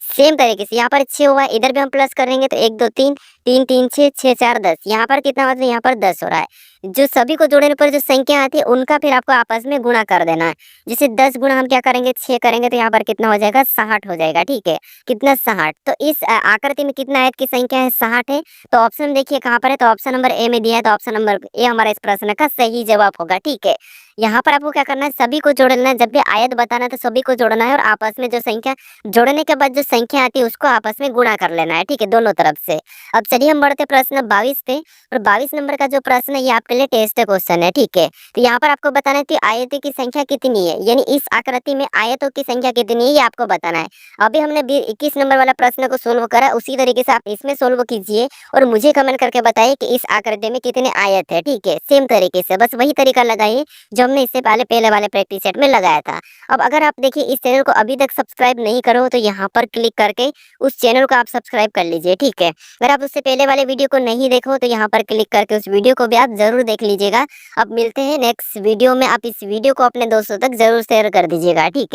सेम तरीके से यहाँ पर 6 हुआ है, इधर भी हम प्लस करेंगे तो 1 2 3, 3 3 6, 6 4 10। यहाँ पर कितना होता है, यहाँ पर 10 हो रहा है। जो सभी को जोड़ने पर जो संख्या आती है उनका फिर आपको आपस में गुणा कर देना है। जैसे 10 गुणा हम क्या करेंगे, 6 करेंगे, तो यहाँ पर कितना हो जाएगा, 60 हो जाएगा, ठीक है। कितना, 60। तो इस आकृति में कितना आयत की संख्या है, 60 है। तो ऑप्शन देखिए कहाँ पर है, तो ऑप्शन नंबर ए में दिया है। तो ऑप्शन नंबर ए हमारा इस प्रश्न का सही जवाब होगा, ठीक है। यहाँ पर आपको क्या करना है, सभी को जोड़ना है। जब भी आयत बताना है तो सभी को जोड़ना है और आपस में जो संख्या जोड़ने के बाद जो संख्या आती है उसको आपस में गुणा कर लेना है, ठीक है, दोनों तरफ से। अब चलिए हम बढ़ते प्रश्न 22 पे। और 22 नंबर का जो प्रश्न है ये आपके लिए टेस्ट क्वेश्चन है, ठीक है। तो यहाँ पर आपको बताना है कि आयतों की संख्या कितनी है, यानी इस आकृति में आयतों की संख्या कितनी है ये आपको बताना है। अभी हमने 21 नंबर वाला प्रश्न को सोल्व करा, उसी तरीके से आप इसमें सोल्व कीजिए और मुझे कमेंट करके बताइए कि इस आकृति में कितने आयत है, ठीक है। सेम तरीके से बस वही तरीका लगाइए जो हमने इससे पहले वाले प्रैक्टिस सेट में लगाया था। अब अगर आप देखिए इस चैनल को अभी तक सब्सक्राइब नहीं करो हो तो यहाँ पर क्लिक करके उस चैनल को आप सब्सक्राइब कर लीजिए, ठीक है। अगर आप उससे पहले वाले वीडियो को नहीं देखो तो यहाँ पर क्लिक करके उस वीडियो को भी आप जरूर देख लीजिएगा। अब मिलते हैं नेक्स्ट वीडियो में, आप इस वीडियो को अपने दोस्तों तक जरूर शेयर कर दीजिएगा, ठीक है।